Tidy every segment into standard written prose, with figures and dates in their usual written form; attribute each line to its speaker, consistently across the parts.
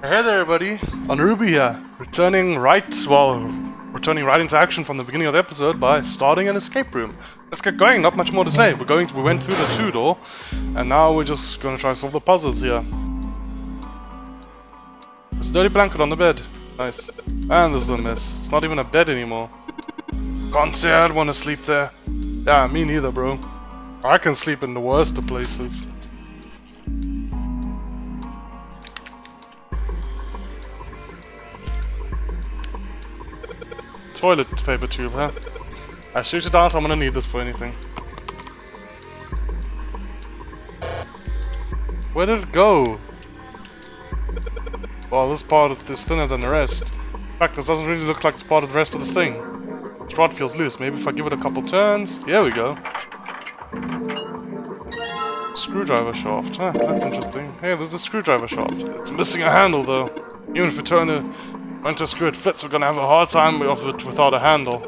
Speaker 1: Hey there everybody, Onurubu here, returning right into action from the beginning of the episode by starting an escape room. Let's get going, not much more to say. We went through the 2 door, and now we're just gonna try to solve the puzzles here. There's a dirty blanket on the bed. Nice. And this is a mess. It's not even a bed anymore. Can't say I'd want to sleep there. Yeah, me neither, bro. I can sleep in the worst of places. Toilet paper tube, huh? I shoot it out, I'm gonna need this for anything. Where did it go? Well, this part of this is thinner than the rest. In fact, this doesn't really look like it's part of the rest of this thing. This rod feels loose. Maybe if I give it a couple turns. Here we go. Screwdriver shaft. Huh, that's interesting. Hey, there's a screwdriver shaft. It's missing a handle, though. Even if we turn to screw it fits, we're gonna have a hard time of it without a handle.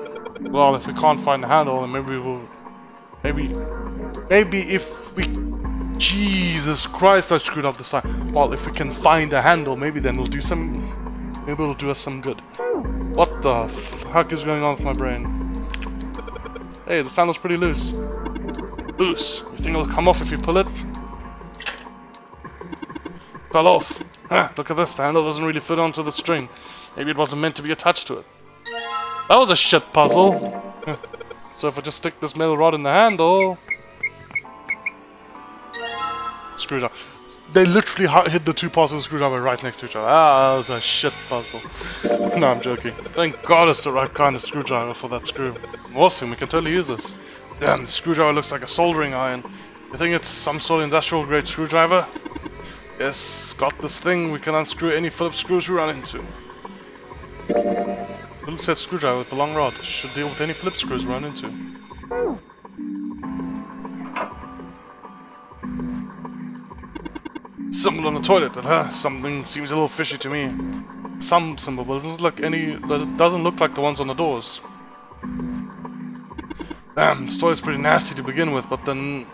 Speaker 1: Well, if we can't find a handle, then maybe we'll... Maybe if we... Jesus Christ, I screwed up the side. Well, if we can find a handle, maybe then we'll do some... Maybe it'll do us some good. What the fuck is going on with my brain? Hey, the sandal's pretty loose. Loose. You think it'll come off if you pull it? Fell off. Huh, look at this, the handle doesn't really fit onto the string. Maybe it wasn't meant to be attached to it. That was a shit puzzle. So if I just stick this metal rod in the handle... Screwdriver. They literally hit the 2 parts of the screwdriver right next to each other. Ah, that was a shit puzzle. No, I'm joking. Thank God it's the right kind of screwdriver for that screw. Awesome, we can totally use this. Damn, the screwdriver looks like a soldering iron. You think it's some sort of industrial grade screwdriver? Yes, got this thing, we can unscrew any Phillips screws we run into. Little set screwdriver with a long rod. Should deal with any Phillips screws we run into. Symbol on the toilet, something seems a little fishy to me. Some symbol, but it doesn't look like the ones on the doors. Damn, this toilet's pretty nasty to begin with, but then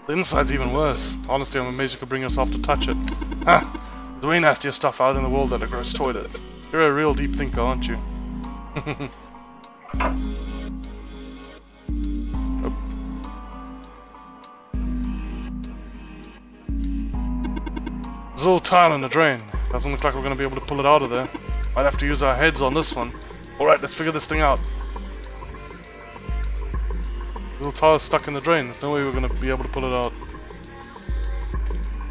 Speaker 1: the inside's even worse. Honestly, I'm amazed you could bring yourself to touch it. There's way nastier stuff out in the world than a gross toilet. You're a real deep thinker, aren't you? There's a little tile in the drain. Doesn't look like we're going to be able to pull it out of there. Might have to use our heads on this one. Alright, let's figure this thing out. Little tile stuck in the drain. There's no way we're going to be able to pull it out.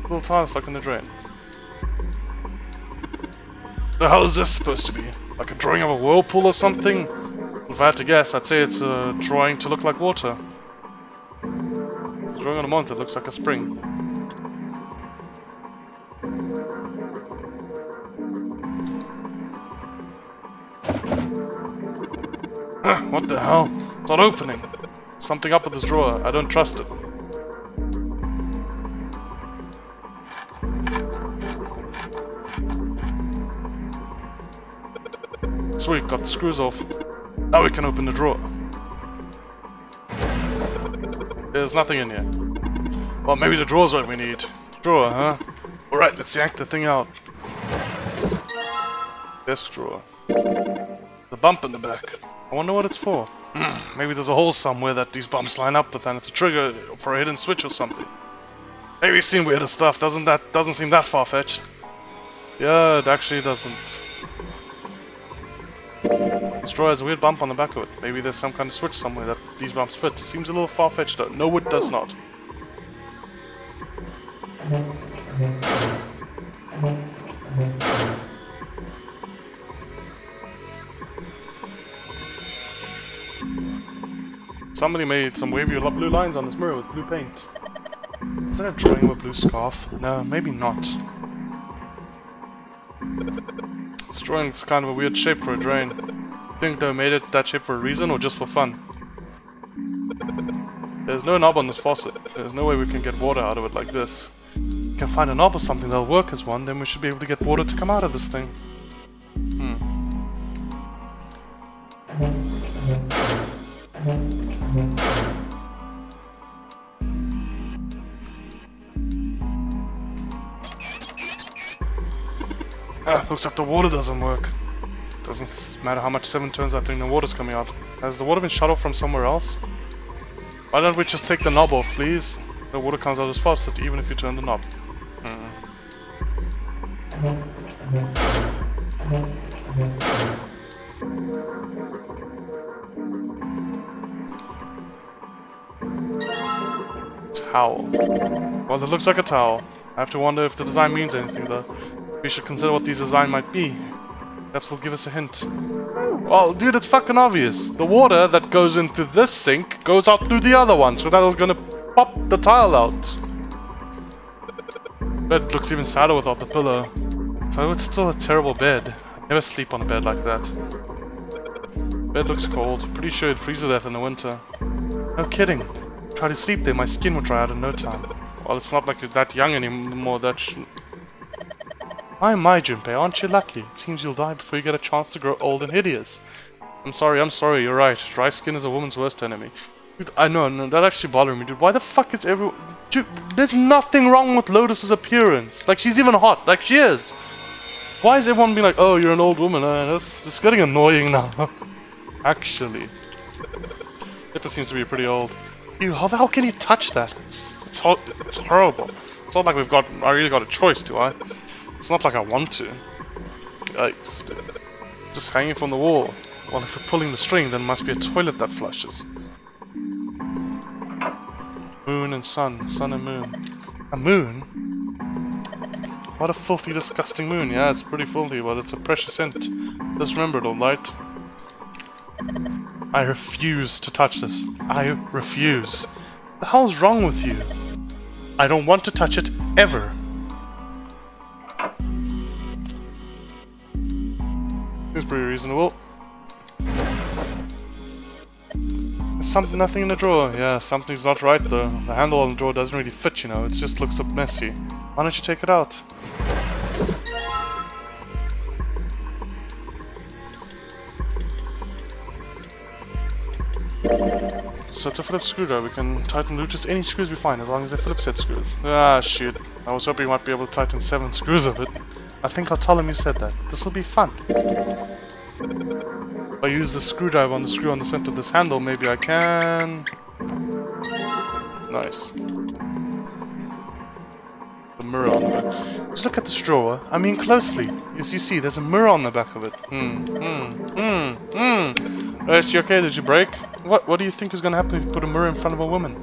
Speaker 1: Little tile stuck in the drain. The hell is this supposed to be? Like a drawing of a whirlpool or something? If I had to guess, I'd say it's a drawing to look like water. The drawing on a monitor looks like a spring. What the hell? It's not opening. Something up with this drawer. I don't trust it. Sweet, got the screws off. Now we can open the drawer. There's nothing in here. Well, maybe the drawer's what we need. Drawer, huh? Alright, let's yank the thing out. This drawer. The bump in the back. I wonder what it's for. Maybe there's a hole somewhere that these bumps line up with and it's a trigger for a hidden switch or something. Hey, we've seen weirder stuff, doesn't seem that far-fetched. Yeah, it actually doesn't. This drawer has a weird bump on the back of it. Maybe there's some kind of switch somewhere that these bumps fit. Seems a little far-fetched though. No, it does not. Somebody made some wavy blue lines on this mirror with blue paint. Is that a drawing of a blue scarf? No, maybe not. This drawing is kind of a weird shape for a drain. Think they made it that shape for a reason or just for fun? There's no knob on this faucet. There's no way we can get water out of it like this. If we can find a knob or something that'll work as one, then we should be able to get water to come out of this thing. Looks like the water doesn't work. Doesn't matter how much 7 turns that thing, the water's coming out. Has the water been shut off from somewhere else? Why don't we just take the knob off, please? The water comes out as fast, even if you turn the knob. Towel. Well, it looks like a towel. I have to wonder if the design means anything, though. We should consider what these design might be. Perhaps they'll give us a hint. Well, dude, it's fucking obvious. The water that goes into this sink goes out through the other one, so that was gonna pop the tile out. Bed looks even sadder without the pillow. So it's still a terrible bed. I never sleep on a bed like that. Bed looks cold. Pretty sure it freezes to death in the winter. No kidding. Try to sleep there, my skin will dry out in no time. Well, it's not like you're that young anymore, that shouldn't... My Junpei, aren't you lucky? It seems you'll die before you get a chance to grow old and hideous. I'm sorry, you're right. Dry skin is a woman's worst enemy. Dude, I know, no, that actually bothered me, dude. Why the fuck is everyone... Dude, there's nothing wrong with Lotus's appearance. Like, she's even hot. Like, she is. Why is everyone being like, oh, you're an old woman? That's getting annoying now. Actually. It just seems to be pretty old. Ew, how the hell can you touch that? It's horrible. It's not like I really got a choice, do I? It's not like I want to. Yikes, dude. Just hanging from the wall. Well, if we're pulling the string, then must be a toilet that flushes. Moon and sun. Sun and moon. A moon? What a filthy, disgusting moon. Yeah, it's pretty filthy, but it's a precious hint. Just remember it, alright? I refuse to touch this. I refuse. What the hell's wrong with you? I don't want to touch it, ever. Seems pretty reasonable. There's nothing in the drawer. Yeah, something's not right though. The handle on the drawer doesn't really fit, you know. It just looks a messy. Why don't you take it out? So it's a Phillips screwdriver. We can tighten loose any screws we find as long as they're Phillips head screws. Ah, shit. I was hoping you might be able to tighten 7 screws of it. I think I'll tell him you said that. This will be fun. If I use the screwdriver on the screw on the center of this handle, maybe I can... Nice. The mirror on the back. Just look at this drawer. I mean closely. As you see, there's a mirror on the back of it. Is she okay? Did you break? What do you think is gonna happen if you put a mirror in front of a woman?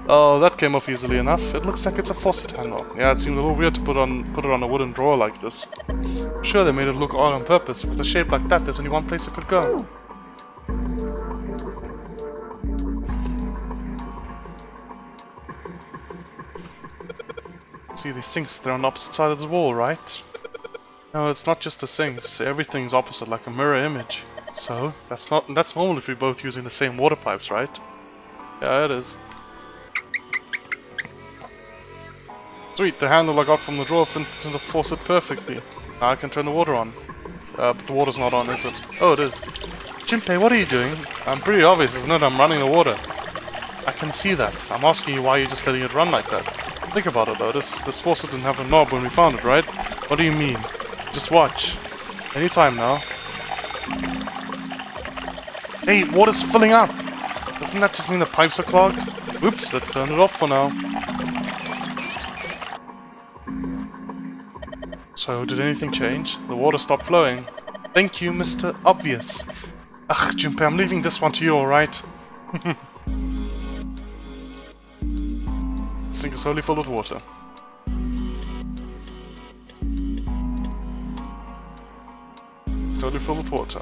Speaker 1: Oh, that came off easily enough. It looks like it's a faucet handle. Yeah, it seemed a little weird to put it on a wooden drawer like this. I'm sure they made it look odd on purpose. With a shape like that, there's only one place it could go. See these sinks, they're on the opposite side of the wall, right? No, it's not just the sinks. Everything's opposite, like a mirror image. So, that's normal if we're both using the same water pipes, right? Yeah, it is. Sweet, the handle I got from the drawer fits into the faucet perfectly. Now I can turn the water on. But the water's not on, is it? Oh, it is. Junpei, what are you doing? I'm pretty obvious, isn't it? I'm running the water. I can see that. I'm asking you why you're just letting it run like that. Think about it though, this faucet didn't have a knob when we found it, right? What do you mean? Just watch. Anytime now. Hey, water's filling up! Doesn't that just mean the pipes are clogged? Oops, let's turn it off for now. So, did anything change? The water stopped flowing. Thank you, Mr. Obvious. Ugh, Junpei, I'm leaving this one to you, alright? Sink is totally full of water. It's totally full of water.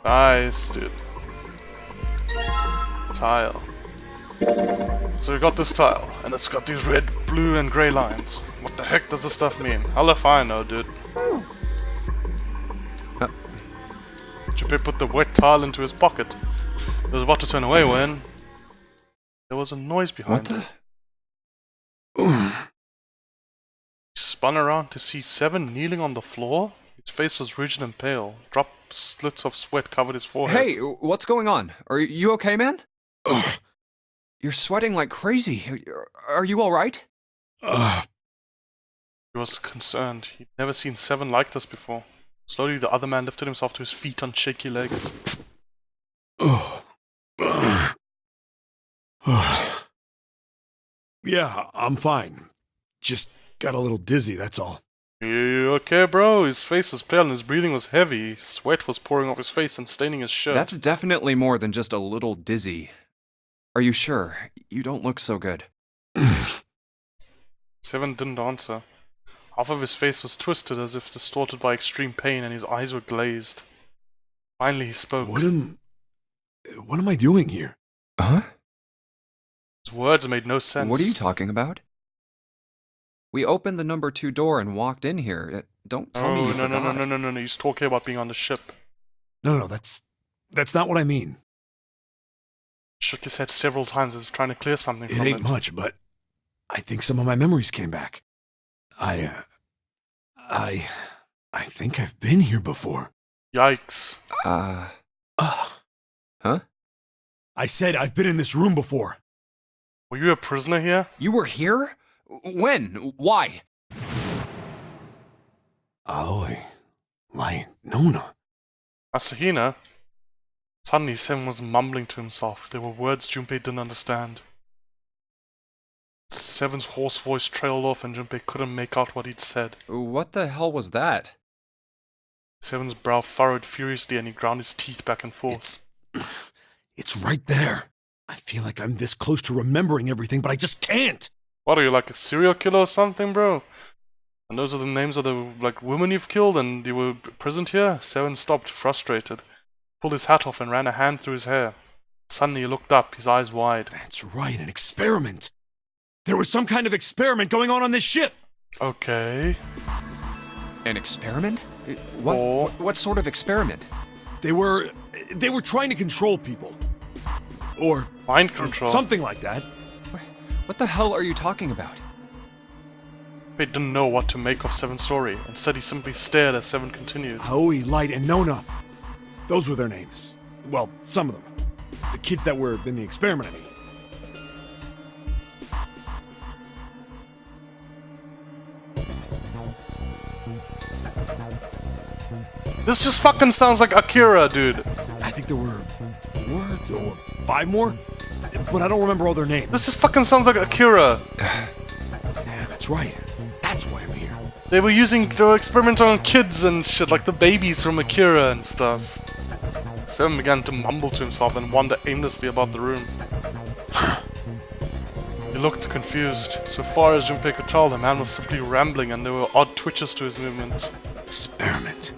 Speaker 1: Nice, dude. Tile. So we got this tile, and it's got these red, blue, and grey lines. What the heck does this stuff mean? Hell if I know, dude. Junpei put the wet tile into his pocket. He was about to turn away when... there was a noise behind him. He spun around to see 7 kneeling on the floor. He His face was rigid and pale. Drop slits of sweat covered his forehead.
Speaker 2: Hey, what's going on? Are you okay, man? You're sweating like crazy. Are you alright?
Speaker 1: He was concerned. He'd never seen Seven like this before. Slowly, the other man lifted himself to his feet on shaky legs.
Speaker 3: Yeah, I'm fine. Just got a little dizzy, that's all.
Speaker 1: You okay, bro? His face was pale and his breathing was heavy. Sweat was pouring off his face and staining his shirt.
Speaker 2: That's definitely more than just a little dizzy. Are you sure? You don't look so good.
Speaker 1: Seven didn't answer. Half of his face was twisted as if distorted by extreme pain and his eyes were glazed. Finally he spoke.
Speaker 3: What am I doing here?
Speaker 2: Huh?
Speaker 1: His words made no sense.
Speaker 2: What are you talking about? We opened the number 2 door and walked in here. Don't tell me you forgot.
Speaker 1: No. He's talking about being on the ship.
Speaker 3: No, that's not what I mean.
Speaker 1: Shook his head several times as if trying to clear something from it.
Speaker 3: It ain't much, but I think some of my memories came back. I think I've been here before.
Speaker 1: Yikes.
Speaker 2: Huh?
Speaker 3: I said I've been in this room before.
Speaker 1: Were you a prisoner here?
Speaker 2: You were here? When? Why?
Speaker 3: Aoi. Like, Nona.
Speaker 1: Asahina? Suddenly Seven was mumbling to himself. There were words Junpei didn't understand. Seven's hoarse voice trailed off and Junpei couldn't make out what he'd said.
Speaker 2: What the hell was that?
Speaker 1: Seven's brow furrowed furiously and he ground his teeth back and forth.
Speaker 3: It's right there. I feel like I'm this close to remembering everything, but I just can't.
Speaker 1: What, are you like a serial killer or something, bro? And those are the names of the, women you've killed and you were imprisoned here? Seven stopped, frustrated. Pulled his hat off and ran a hand through his hair. Suddenly he looked up, his eyes wide.
Speaker 3: That's right, an experiment. There was some kind of experiment going on this ship.
Speaker 1: Okay.
Speaker 2: An experiment? What sort of experiment?
Speaker 3: They were trying to control people. Or
Speaker 1: mind control.
Speaker 3: Something like that.
Speaker 2: What the hell are you talking about?
Speaker 1: He didn't know what to make of Seven's story. Instead he simply stared as Seven continued.
Speaker 3: Aoi, Light, and Nona. Those were their names. Well, some of them. The kids that were in the experiment, I mean.
Speaker 1: This just fucking sounds like Akira, dude.
Speaker 3: I think there were 4 or 5 more, but I don't remember all their names.
Speaker 1: This just fucking sounds like Akira.
Speaker 3: Yeah, that's right. That's why I'm here.
Speaker 1: They were experimenting on kids and shit, like the babies from Akira and stuff. Seven began to mumble to himself and wander aimlessly about the room. He looked confused. So far as Junpei could tell, the man was simply rambling and there were odd twitches to his movements.
Speaker 3: Experiment.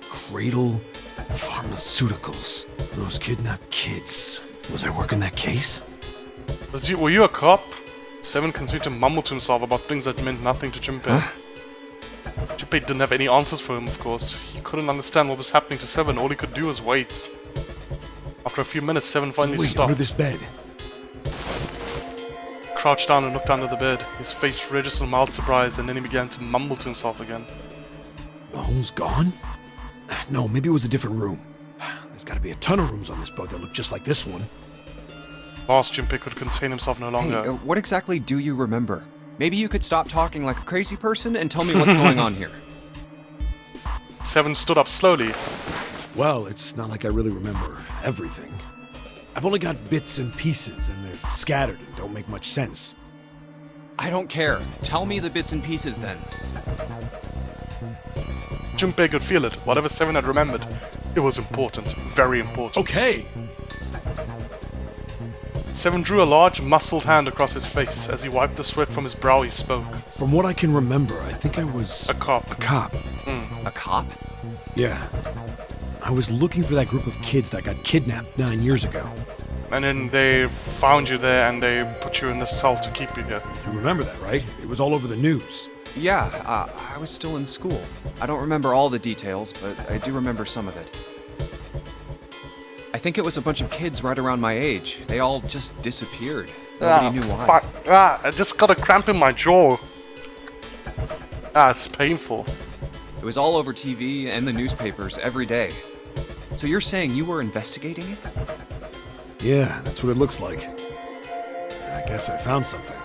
Speaker 3: Cradle Pharmaceuticals. Those kidnapped kids. Was I working that case?
Speaker 1: Were you a cop? Seven continued to mumble to himself about things that meant nothing to Junpei.
Speaker 3: Huh?
Speaker 1: Junpei didn't have any answers for him, of course. He couldn't understand what was happening to Seven. All he could do was wait. After a few minutes, Seven finally stopped.
Speaker 3: Under this bed.
Speaker 1: Crouched down and looked under the bed. His face registered mild surprise, and then he began to mumble to himself again.
Speaker 3: The hole's gone? No, maybe it was a different room. There's gotta be a ton of rooms on this boat that look just like this one.
Speaker 1: Last, Junpei could contain himself no longer.
Speaker 2: Hey, what exactly do you remember? Maybe you could stop talking like a crazy person and tell me what's going on here.
Speaker 1: Seven stood up slowly.
Speaker 3: Well, it's not like I really remember everything. I've only got bits and pieces, and they're scattered and don't make much sense.
Speaker 2: I don't care. Tell me the bits and pieces then.
Speaker 1: Junpei could feel it. Whatever Seven had remembered, it was important. Very important.
Speaker 3: Okay!
Speaker 1: Seven drew a large, muscled hand across his face. As he wiped the sweat from his brow, he spoke.
Speaker 3: From what I can remember, I think I was...
Speaker 1: A cop.
Speaker 3: A cop.
Speaker 2: A cop?
Speaker 3: Yeah. I was looking for that group of kids that got kidnapped 9 years ago.
Speaker 1: And then they found you there and they put you in this cell to keep you here.
Speaker 3: You remember that, right? It was all over the news.
Speaker 2: Yeah, I was still in school. I don't remember all the details, but I do remember some of it. I think it was a bunch of kids right around my age. They all just disappeared. Nobody knew why.
Speaker 1: I just got a cramp in my jaw. It's painful.
Speaker 2: It was all over TV and the newspapers every day. So you're saying you were investigating it?
Speaker 3: Yeah, that's what it looks like. And I guess I found something.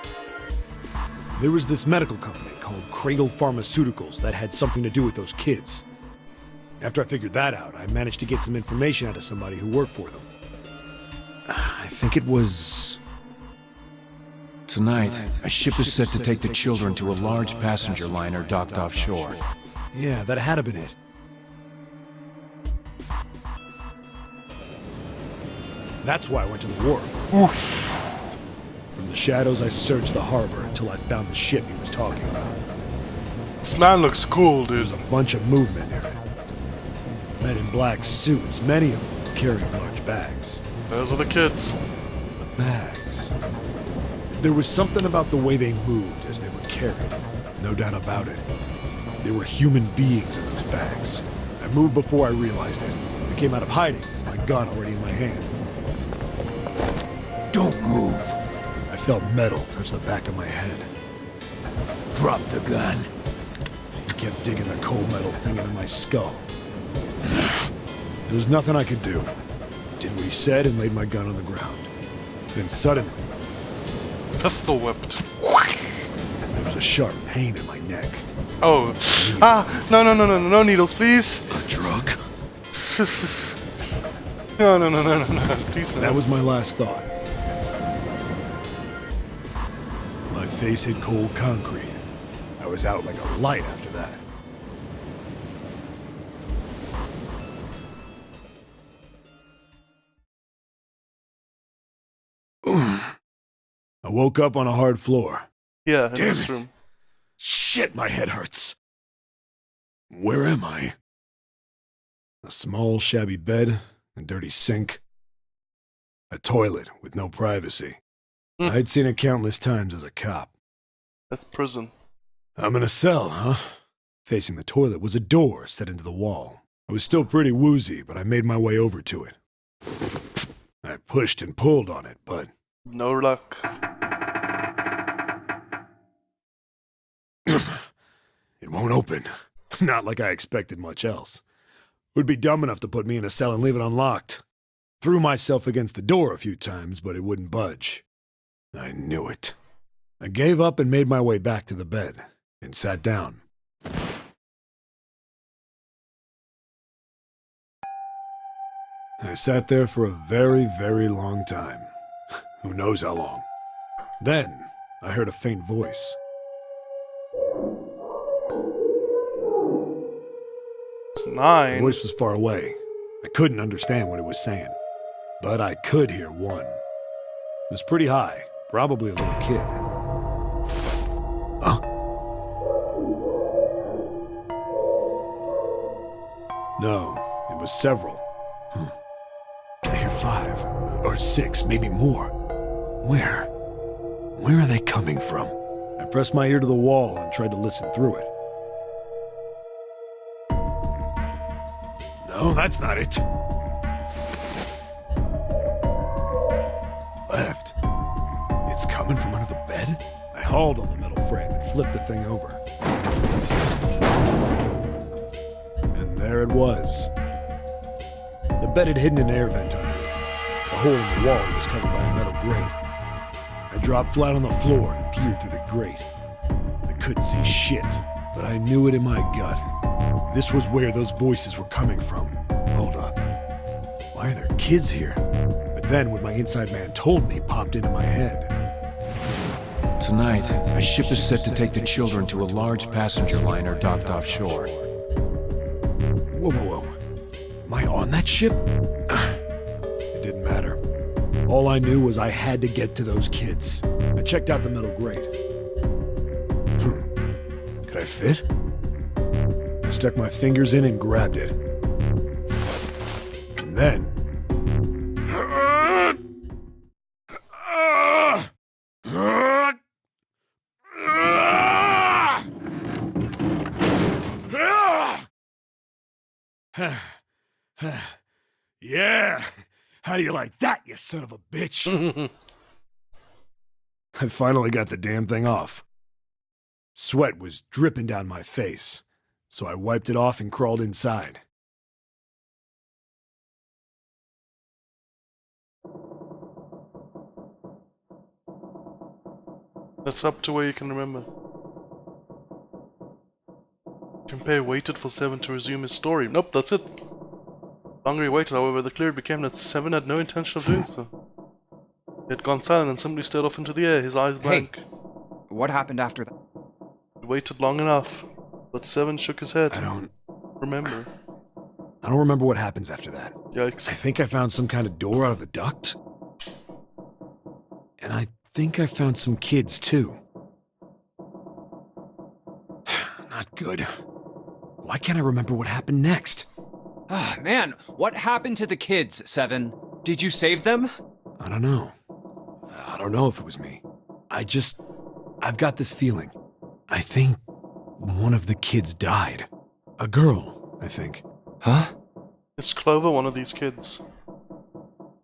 Speaker 3: There was this medical company called Cradle Pharmaceuticals that had something to do with those kids. After I figured that out, I managed to get some information out of somebody who worked for them. I think it was...
Speaker 4: Tonight, a ship is set to take the children to a large passenger liner docked offshore.
Speaker 3: Yeah, that had to been it. That's why I went to the wharf.
Speaker 1: Oof.
Speaker 3: From the shadows, I searched the harbor until I found the ship he was talking about.
Speaker 1: This man looks cool, dude.
Speaker 3: There's a bunch of movement near it. Men in black suits, many of them carrying large bags.
Speaker 1: Those are the kids.
Speaker 3: The bags. There was something about the way they moved as they were carried. No doubt about it. There were human beings in those bags. I moved before I realized it. I came out of hiding, my gun already in my hand. Don't move. I felt metal touch the back of my head. Drop the gun. He kept digging the cold metal thing into my skull. There was nothing I could do. Did what he said and laid my gun on the ground. Then suddenly,
Speaker 1: Pistol whipped.
Speaker 3: there was a sharp pain in my neck.
Speaker 1: Oh. Ah! No needles, please!
Speaker 3: A drug?
Speaker 1: No. Please no.
Speaker 3: That was my last thought. My face hit cold concrete. I was out like a light after that. I woke up on a hard floor.
Speaker 1: Yeah, in
Speaker 3: Damn
Speaker 1: this
Speaker 3: it.
Speaker 1: room.
Speaker 3: Shit, my head hurts. Where am I? A small, shabby bed, a dirty sink, a toilet with no privacy. I'd seen it countless times as a cop.
Speaker 1: That's prison.
Speaker 3: I'm in a cell, huh? Facing the toilet was a door set into the wall. I was still pretty woozy, but I made my way over to it. I pushed and pulled on it, but
Speaker 1: No luck.
Speaker 3: it won't open. Not like I expected much else. Would be dumb enough to put me in a cell and leave it unlocked. Threw myself against the door a few times, but it wouldn't budge. I knew it. I gave up and made my way back to the bed, and sat down. I sat there for a very, very long time. Who knows how long. Then, I heard a faint voice.
Speaker 1: It's
Speaker 3: The
Speaker 1: 9.
Speaker 3: voice was far away. I couldn't understand what it was saying, but I could hear one. It was pretty high, probably a little kid. No, it was several. I hear 5, or 6, maybe more. Where? Where are they coming from? I pressed my ear to the wall and tried to listen through it. No, that's not it. Left. It's coming from under the bed? I hauled on the metal frame and flipped the thing over. And there it was. The bed had hidden an air vent under it. The hole in the wall was covered by a metal grate. I dropped flat on the floor and peered through the grate. I couldn't see shit, but I knew it in my gut. This was where those voices were coming from. Hold up. Why are there kids here? But then what my inside man told me popped into my head.
Speaker 4: Tonight, a ship is set to take the children to a large passenger liner docked offshore.
Speaker 3: Whoa. Am I on that ship? It didn't matter. All I knew was I had to get to those kids. I checked out the metal grate. Could I fit? I stuck my fingers in and grabbed it. And then... Yeah! How do you like that, you son of a bitch? I finally got the damn thing off. Sweat was dripping down my face. so I wiped it off and crawled inside.
Speaker 1: That's up to where you can remember. Junpei waited for Seven to resume his story. Nope, that's it. Longer he waited, however, the clearer it became that Seven had no intention of doing so. He had gone silent and simply stared off into the air, his eyes blank.
Speaker 2: Hey, what happened after that?
Speaker 1: He waited long enough, but Seven shook his head.
Speaker 3: I don't
Speaker 1: remember.
Speaker 3: what happens after that.
Speaker 1: Yikes.
Speaker 3: I think I found some kind of door out of the duct. And I think I found some kids, too. Not good. Why can't I remember what happened next?
Speaker 2: Ah, man, what happened to the kids, Seven? Did you save them?
Speaker 3: I don't know. I don't know if it was me. I've got this feeling. I think one of the kids died. A girl, I think.
Speaker 2: Huh?
Speaker 1: Is Clover one of these kids?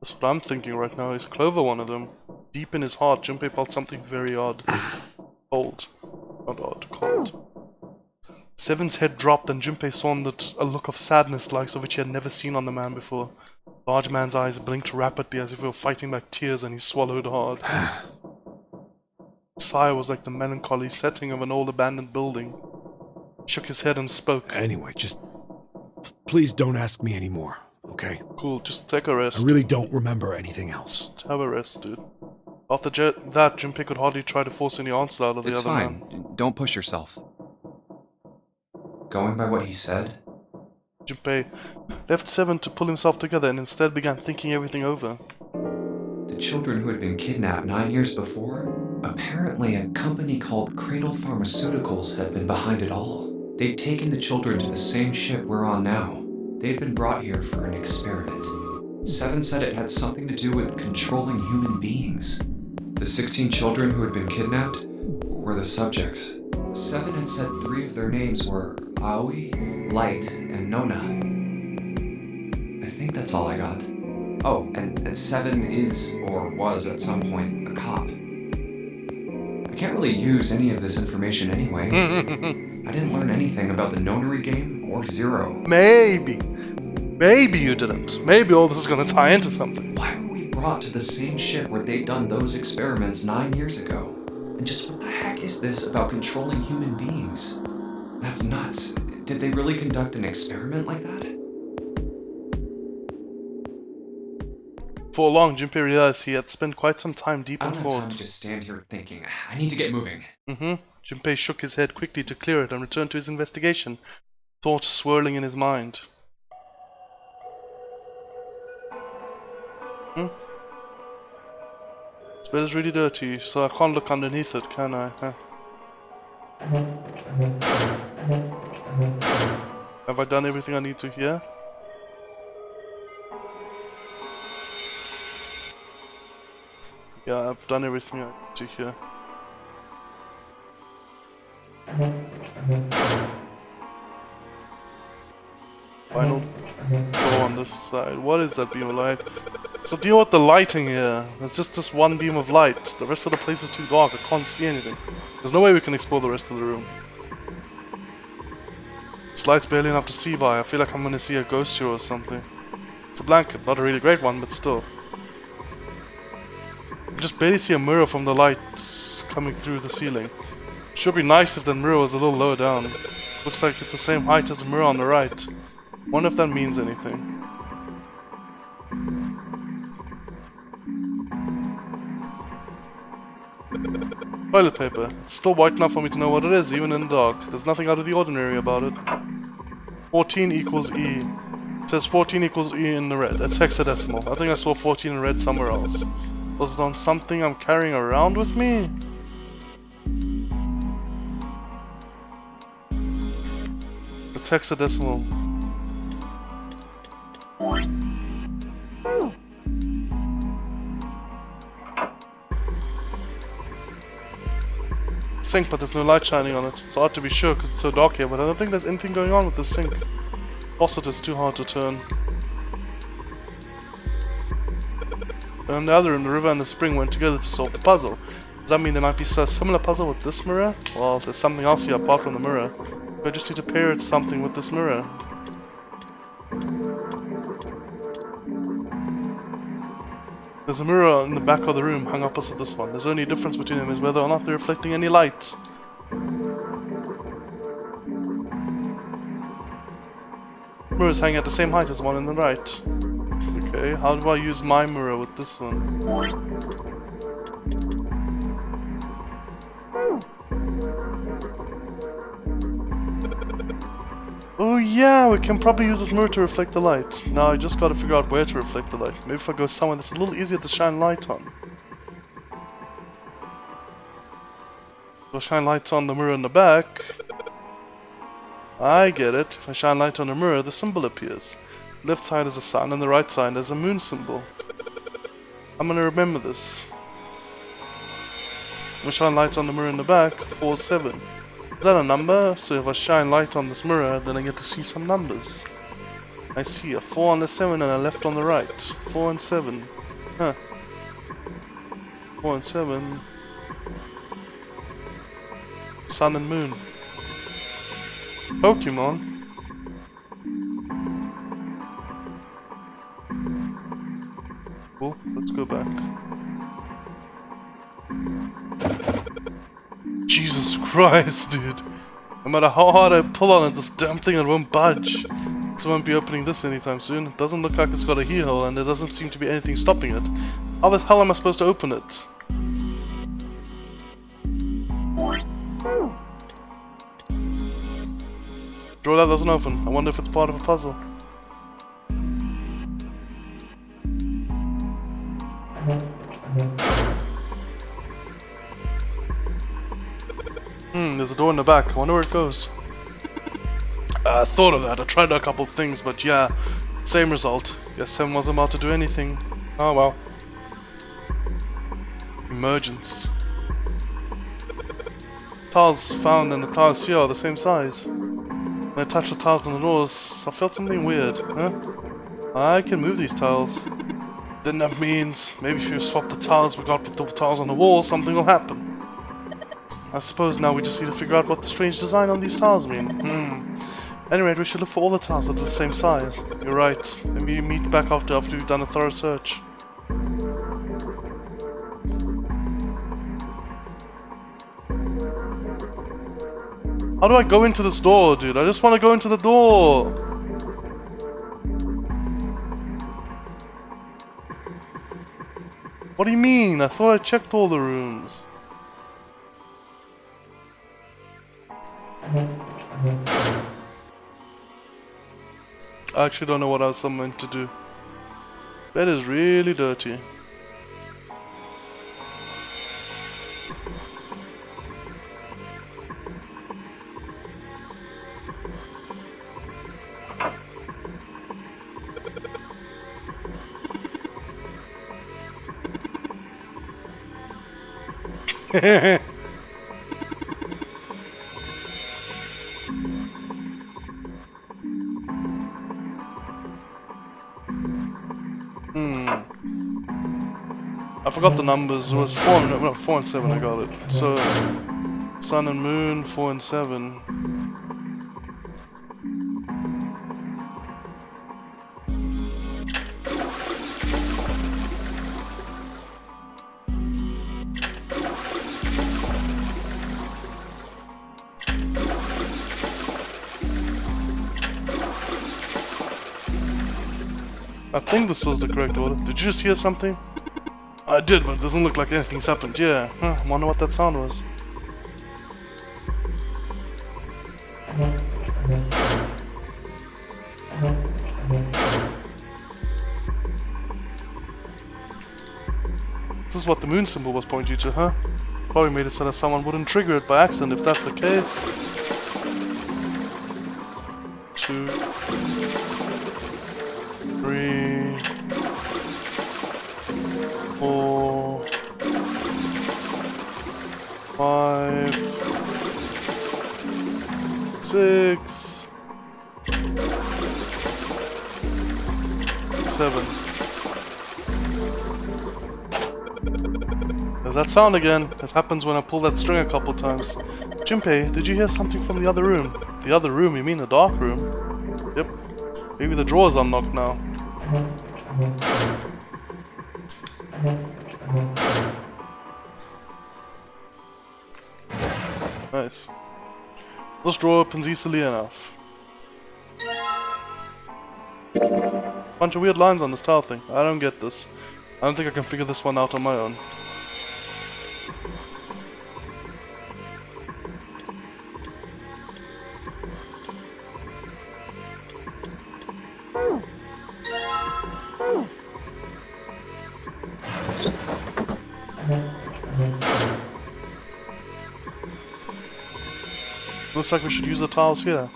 Speaker 1: That's what I'm thinking right now. Is Clover one of them? Deep in his heart, Junpei felt something very odd. Cold. Not odd, cold. Seven's head dropped and Junpei saw a look of sadness like of which he had never seen on the man before. The large man's eyes blinked rapidly as if he were fighting back tears and he swallowed hard. The sigh was like the melancholy setting of an old abandoned building. He shook his head and spoke.
Speaker 3: Anyway, just please don't ask me anymore, okay?
Speaker 1: Cool, just take a rest.
Speaker 3: I really don't remember anything else.
Speaker 1: Just have a rest, dude. After that, Junpei could hardly try to force any answer out of the other man.
Speaker 2: It's fine. Don't push yourself. Going by what he said?
Speaker 1: Junpei left Seven to pull himself together and instead began thinking everything over.
Speaker 5: The children who had been kidnapped 9 years before? Apparently a company called Cradle Pharmaceuticals had been behind it all. They'd taken the children to the same ship we're on now. They'd been brought here for an experiment. Seven said it had something to do with controlling human beings. The 16 children who had been kidnapped were the subjects. Seven had said 3 of their names were Aoi, Light, and Nona. I think that's all I got. Oh, and Seven is, or was at some point, a cop. I can't really use any of this information anyway. I didn't learn anything about the Nonary game or Zero.
Speaker 1: Maybe you didn't. Maybe all this is gonna tie into something.
Speaker 5: Why were we brought to the same ship where they'd done those experiments 9 years ago? And just what the heck is this about controlling human beings? That's nuts. Did they really conduct an experiment like that?
Speaker 1: For long, Junpei realized he had spent quite some time deep
Speaker 5: I
Speaker 1: in
Speaker 5: don't have time
Speaker 1: thought.
Speaker 5: to just stand here thinking. I need to get moving.
Speaker 1: Junpei shook his head quickly to clear it and returned to his investigation, thoughts swirling in his mind. This bed is really dirty, so I can't look underneath it, can I? Huh? Have I done everything I need to here? Yeah, I've done everything I need to here. Final door on this side. What is that beam of light? So deal with the lighting here. There's just this one beam of light. The rest of the place is too dark. I can't see anything. There's no way we can explore the rest of the room. This light's barely enough to see by. I feel like I'm gonna see a ghost here or something. It's a blanket, not a really great one, but still. I just barely see a mirror from the lights coming through the ceiling. Should be nice if the mirror was a little lower down. Looks like it's the same height as the mirror on the right. Wonder if that means anything. Toilet paper. It's still white enough for me to know what it is, even in the dark. There's nothing out of the ordinary about it. 14 equals E. It says 14 equals E in the red. It's hexadecimal. I think I saw 14 in red somewhere else. Was it on something I'm carrying around with me? It's hexadecimal. Sink, but there's no light shining on it. It's hard to be sure because it's so dark here, but I don't think there's anything going on with the sink. Faucet is too hard to turn. In the other room, the river and the spring went together to solve the puzzle. Does that mean there might be a similar puzzle with this mirror? Well, there's something else here apart from the mirror. I just need to pair it to something with this mirror. There's a mirror in the back of the room hung opposite this one. There's only a difference between them is whether or not they're reflecting any light. Mirrors hang at the same height as the one on the right. Okay, how do I use my mirror with this one? Oh yeah, we can probably use this mirror to reflect the light. Now I just gotta figure out where to reflect the light. Maybe if I go somewhere that's a little easier to shine light on. I'll shine lights on the mirror in the back. I get it. If I shine light on the mirror, the symbol appears. Left side is a sun and the right side is a moon symbol. I'm gonna remember this. I'm gonna shine light on the mirror in the back, 4-7. Is that a number? So if I shine light on this mirror, then I get to see some numbers. I see a 4 on the 7 and a left on the right. 4 and 7. Huh. 4 and 7. Sun and moon. Pokemon. Cool, let's go back. Jesus Christ, dude. No matter how hard I pull on it, this damn thing it won't budge. So I won't be opening this anytime soon. It doesn't look like it's got a keyhole and there doesn't seem to be anything stopping it. How the hell am I supposed to open it? Drawer that doesn't open. I wonder if it's part of a puzzle. There's a door in the back. I wonder where it goes. I thought of that. I tried a couple things, but yeah, same result. Guess Sam wasn't about to do anything. Oh well. Emergence. Tiles found and the tiles here are the same size. When I touched the tiles on the doors, I felt something weird. Huh? I can move these tiles. Then that means maybe if you swap the tiles we got with the tiles on the wall, something will happen. I suppose now we just need to figure out what the strange design on these tiles mean. Anyway, we should look for all the tiles that are the same size. You're right. Maybe meet back after we've done a thorough search. How do I go into this door, dude? I just want to go into the door! What do you mean? I thought I checked all the rooms. I actually don't know what else I'm meant to do. That is really dirty. I forgot the numbers. It was 4 and 7. I got it. So, sun and moon, 4 and 7. I think this was the correct order. Did you just hear something? I did, but it doesn't look like anything's happened. Yeah, I wonder what that sound was. This is what the moon symbol was pointing you to, huh? Probably made it so that someone wouldn't trigger it by accident if that's the case. 2, 3, 4, 5, 6, 7. There's that sound again. It happens when I pull that string a couple times. Junpei, did you hear something from the other room? The other room, you mean the dark room? Yep. Maybe the drawer is unlocked now. Nice. This drawer opens easily enough. Bunch of weird lines on this tile thing. I don't get this. I don't think I can figure this one out on my own. Looks like we should use the tiles here.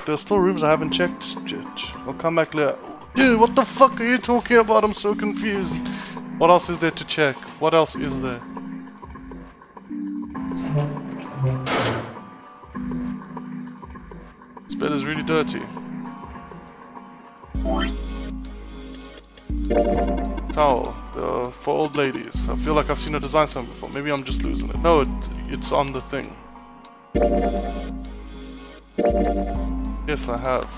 Speaker 1: There's still rooms I haven't checked yet. I'll come back later. Dude, what the fuck are you talking about? I'm so confused. What else is there to check? What else is there? This bed is really dirty. Towel. For old ladies. I feel like I've seen a design somewhere before. Maybe I'm just losing it. No, it's on the thing. Yes, I have.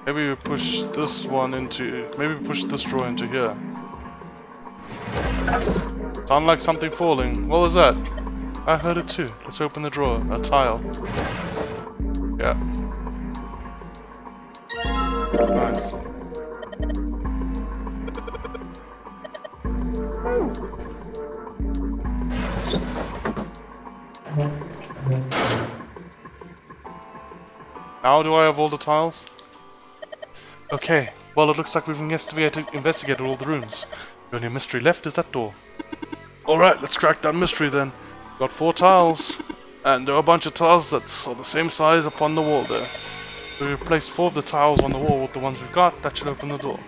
Speaker 1: Maybe we push this one into... Maybe we push this drawer into here. Sound like something falling. What was that? I heard it too. Let's open the drawer. A tile. Yeah. Nice. Now do I have all the tiles? Okay, well it looks like we've investigated all the rooms. The only mystery left is that door. Alright, let's crack that mystery then. Got 4 tiles, and there are a bunch of tiles that are the same size upon the wall there. We replaced 4 of the tiles on the wall with the ones we've got. That should open the door.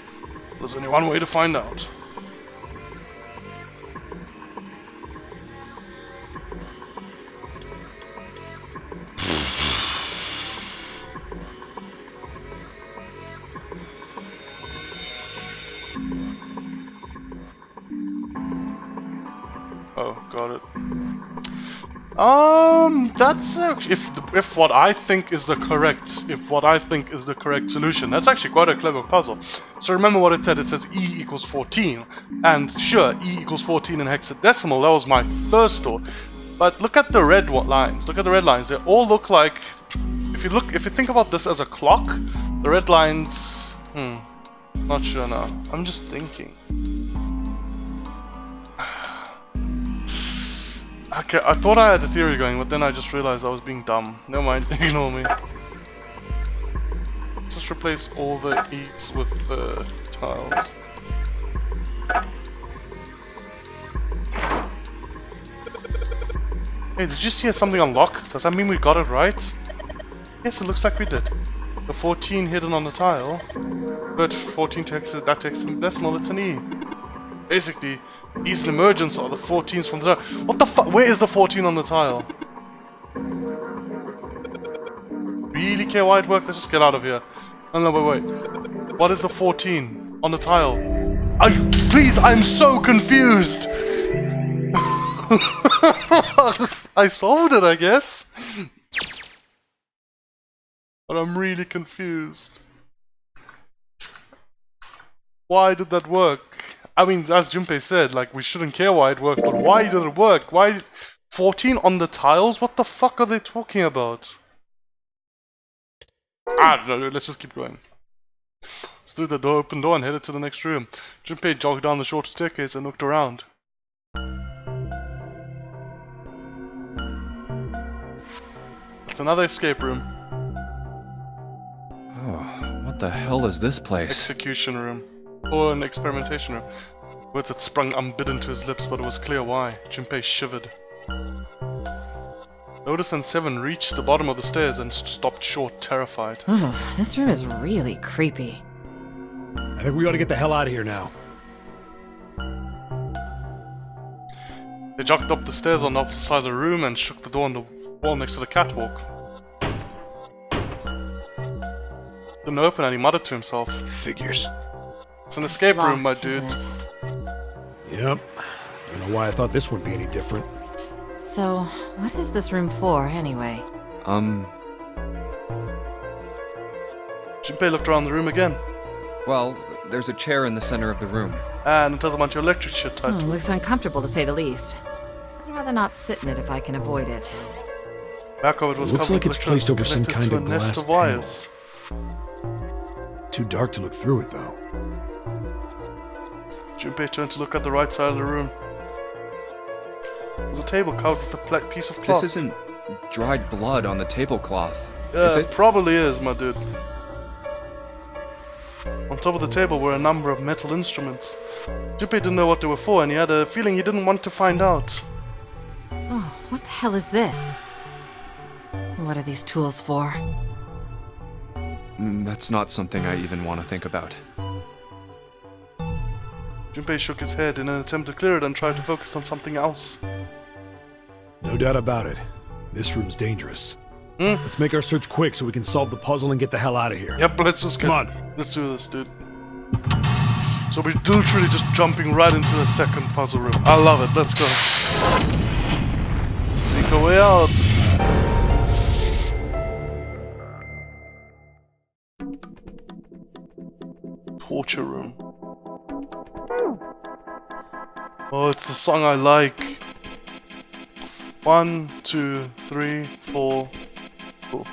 Speaker 1: There's only one way to find out. Oh, got it. That's if what I think is the correct solution. That's actually quite a clever puzzle. So remember what it said. It says E equals 14, and sure, E equals 14 in hexadecimal. That was my first thought. But look at the red lines. Look at the red lines. They all look like. If you think about this as a clock, the red lines. Not sure now. I'm just thinking. Okay, I thought I had a theory going, but then I just realized I was being dumb. Never mind, ignore me. Let's just replace all the E's with the tiles. Hey, did you see something unlock? Does that mean we got it right? Yes, it looks like we did. The 14 hidden on the tile, but 14 text, that hexadecimal, it's an E. Basically, E's and emergence are the 14s from the tile. What the fuck? Where is the 14 on the tile? Really care why it works? Let's just get out of here. Oh no, wait. What is the 14 on the tile? Please, I'm so confused! I solved it, I guess. But I'm really confused. Why did that work? I mean, as Junpei said, like, we shouldn't care why it worked, but why did it work? Why... 14 on the tiles? What the fuck are they talking about? No, let's just keep going. Let's do the open door and head to the next room. Junpei jogged down the short staircase and looked around. It's another escape room.
Speaker 2: Oh, what the hell is this place?
Speaker 1: Execution room. Or an experimentation room. Words had sprung unbidden to his lips, but it was clear why. Junpei shivered. Otis and Seven reached the bottom of the stairs and stopped short, terrified.
Speaker 6: Oof, this room is really creepy.
Speaker 3: I think we ought to get the hell out of here now.
Speaker 1: They jogged up the stairs on the opposite side of the room and shook the door on the wall next to the catwalk. Didn't open and he muttered to himself.
Speaker 3: Figures.
Speaker 1: It's an escape room, my
Speaker 6: Locked,
Speaker 1: dude.
Speaker 6: isn't it?
Speaker 3: Yep. Don't know why I thought this would be any different.
Speaker 6: So, what is this room for, anyway?
Speaker 1: Junpei looked around the room again.
Speaker 2: Well, there's a chair in the center of the room.
Speaker 1: And it has a bunch of electric shit tied to it.
Speaker 6: Looks uncomfortable to say the least. I'd rather not sit in it if I can avoid it.
Speaker 1: Back of it was
Speaker 3: Looks
Speaker 1: covered
Speaker 3: like
Speaker 1: with
Speaker 3: it's placed over some
Speaker 1: connected
Speaker 3: kind
Speaker 1: to
Speaker 3: of
Speaker 1: a nest
Speaker 3: glass
Speaker 1: of wires.
Speaker 3: Too dark to look through it, though.
Speaker 1: Junpei turned to look at the right side of the room. There was a table covered with a piece of cloth.
Speaker 2: This isn't dried blood on the tablecloth, is it?
Speaker 1: Probably is, my dude. On top of the table were a number of metal instruments. Junpei didn't know what they were for, and he had a feeling he didn't want to find out.
Speaker 6: Oh, what the hell is this? What are these tools for?
Speaker 2: That's not something I even want to think about.
Speaker 1: Junpei shook his head in an attempt to clear it and tried to focus on something else.
Speaker 3: No doubt about it. This room's dangerous. Let's make our search quick so we can solve the puzzle and get the hell out of here.
Speaker 1: Yep, let's just get...
Speaker 3: Come on.
Speaker 1: Let's do this, dude. So we're literally just jumping right into the second puzzle room. I love it. Let's go. Seek a way out. Torture room. Oh, it's the song I like. 1, 2, 3, 4.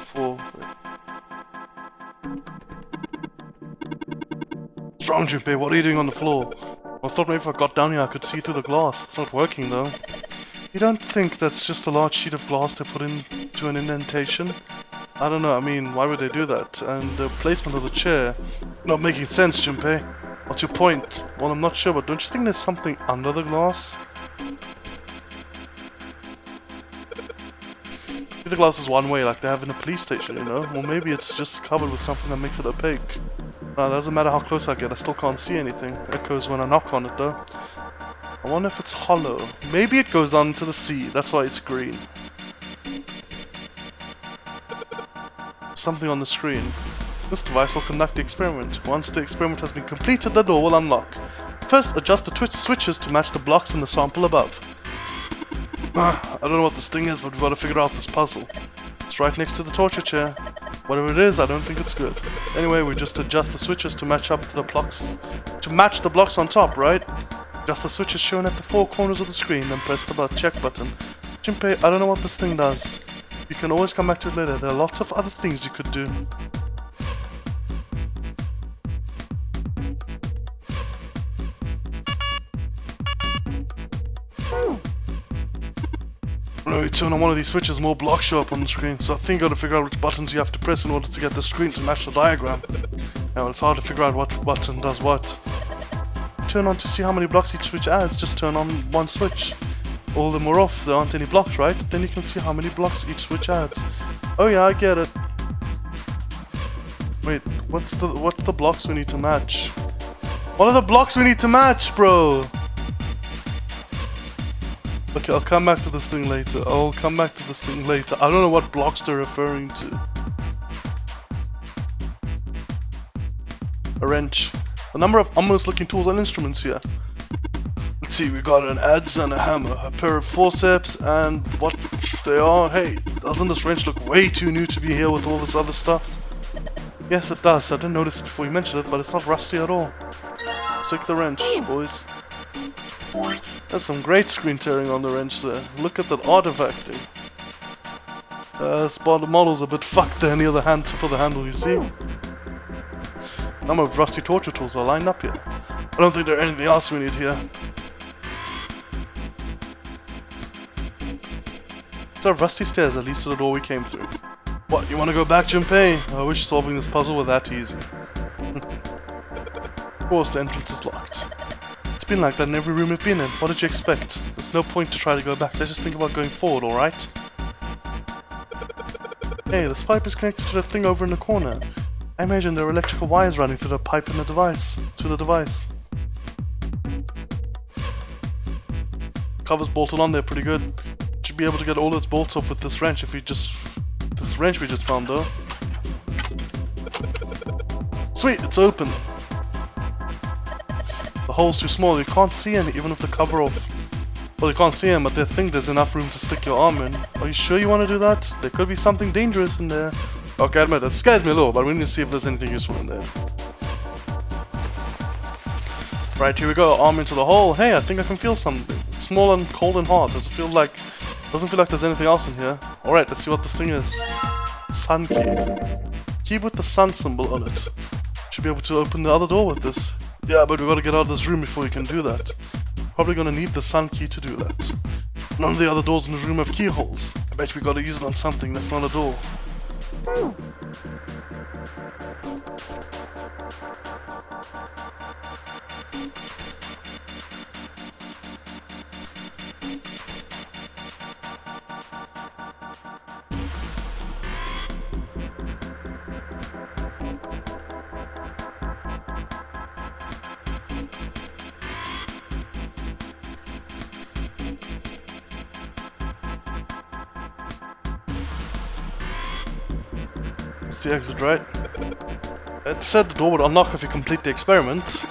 Speaker 1: 4. What's wrong, Junpei? What are you doing on the floor? I thought maybe if I got down here I could see through the glass. It's not working though. You don't think that's just a large sheet of glass they put into an indentation? I don't know, I mean, why would they do that? And the placement of the chair... Not making sense, Junpei. What's your point? Well, I'm not sure, but don't you think there's something under the glass? Maybe the glass is one way, like they have in a police station, you know? Or maybe it's just covered with something that makes it opaque. No, doesn't matter how close I get, I still can't see anything. Echoes when I knock on it, though. I wonder if it's hollow. Maybe it goes down to the sea, that's why it's green. Something on the screen. This device will conduct the experiment. Once the experiment has been completed, the door will unlock. First, adjust the switches to match the blocks in the sample above. I don't know what this thing is, but we've got to figure out this puzzle. It's right next to the torture chair. Whatever it is, I don't think it's good. Anyway, we just adjust the switches to match up to the blocks. To match the blocks on top, right? Adjust the switches shown at the four corners of the screen, then press the check button. Junpei, I don't know what this thing does. You can always come back to it later. There are lots of other things you could do. When you turn on one of these switches, more blocks show up on the screen, so I think you gotta figure out which buttons you have to press in order to get the screen to match the diagram. Now it's hard to figure out what button does what. Turn on to see how many blocks each switch adds, just turn on one switch. All of them are off, there aren't any blocks, right? Then you can see how many blocks each switch adds. Oh yeah, I get it. Wait, what's the blocks we need to match? What are the blocks we need to match, bro? Okay, I'll come back to this thing later. I don't know what blocks they're referring to. A wrench. A number of ominous looking tools and instruments here. Let's see, we got an adze and a hammer, a pair of forceps, and what they are. Hey, doesn't this wrench look way too new to be here with all this other stuff? Yes, it does. I didn't notice it before you mentioned it, but it's not rusty at all. Let's take the wrench, boys. There's some great screen tearing on the wrench there. Look at that artifacting. The model's a bit fucked there near the tip of the handle, you see? A number of rusty torture tools are lined up here. I don't think there's anything else we need here. There are rusty stairs that leads to the door we came through. What, you want to go back, Junpei? I wish solving this puzzle were that easy. Of course, the entrance is locked. It's been like that in every room we've been in. What did you expect? There's no point to try to go back. Let's just think about going forward, alright? Hey, this pipe is connected to that thing over in the corner. I imagine there are electrical wires running through the pipe in the device. To the device. Cover's bolted on there pretty good. Should be able to get all those bolts off with this wrench if we just... This wrench we just found though. Sweet, it's open. The hole's too small, you can't see any, even with the cover off. Well, you can't see them, but they think there's enough room to stick your arm in. Are you sure you want to do that? There could be something dangerous in there. Okay, I admit, that scares me a little, but we need to see if there's anything useful in there. Right, here we go, arm into the hole. Hey, I think I can feel something. It's small and cold and hard. Doesn't feel like there's anything else in here. Alright, let's see what this thing is. Sun key. Key with the sun symbol on it. Should be able to open the other door with this. Yeah, but we gotta get out of this room before we can do that. Probably gonna need the sun key to do that. None of the other doors in this room have keyholes. I bet we gotta use it on something that's not a door. It's the exit, right? It said the door would unlock if you complete the experiment.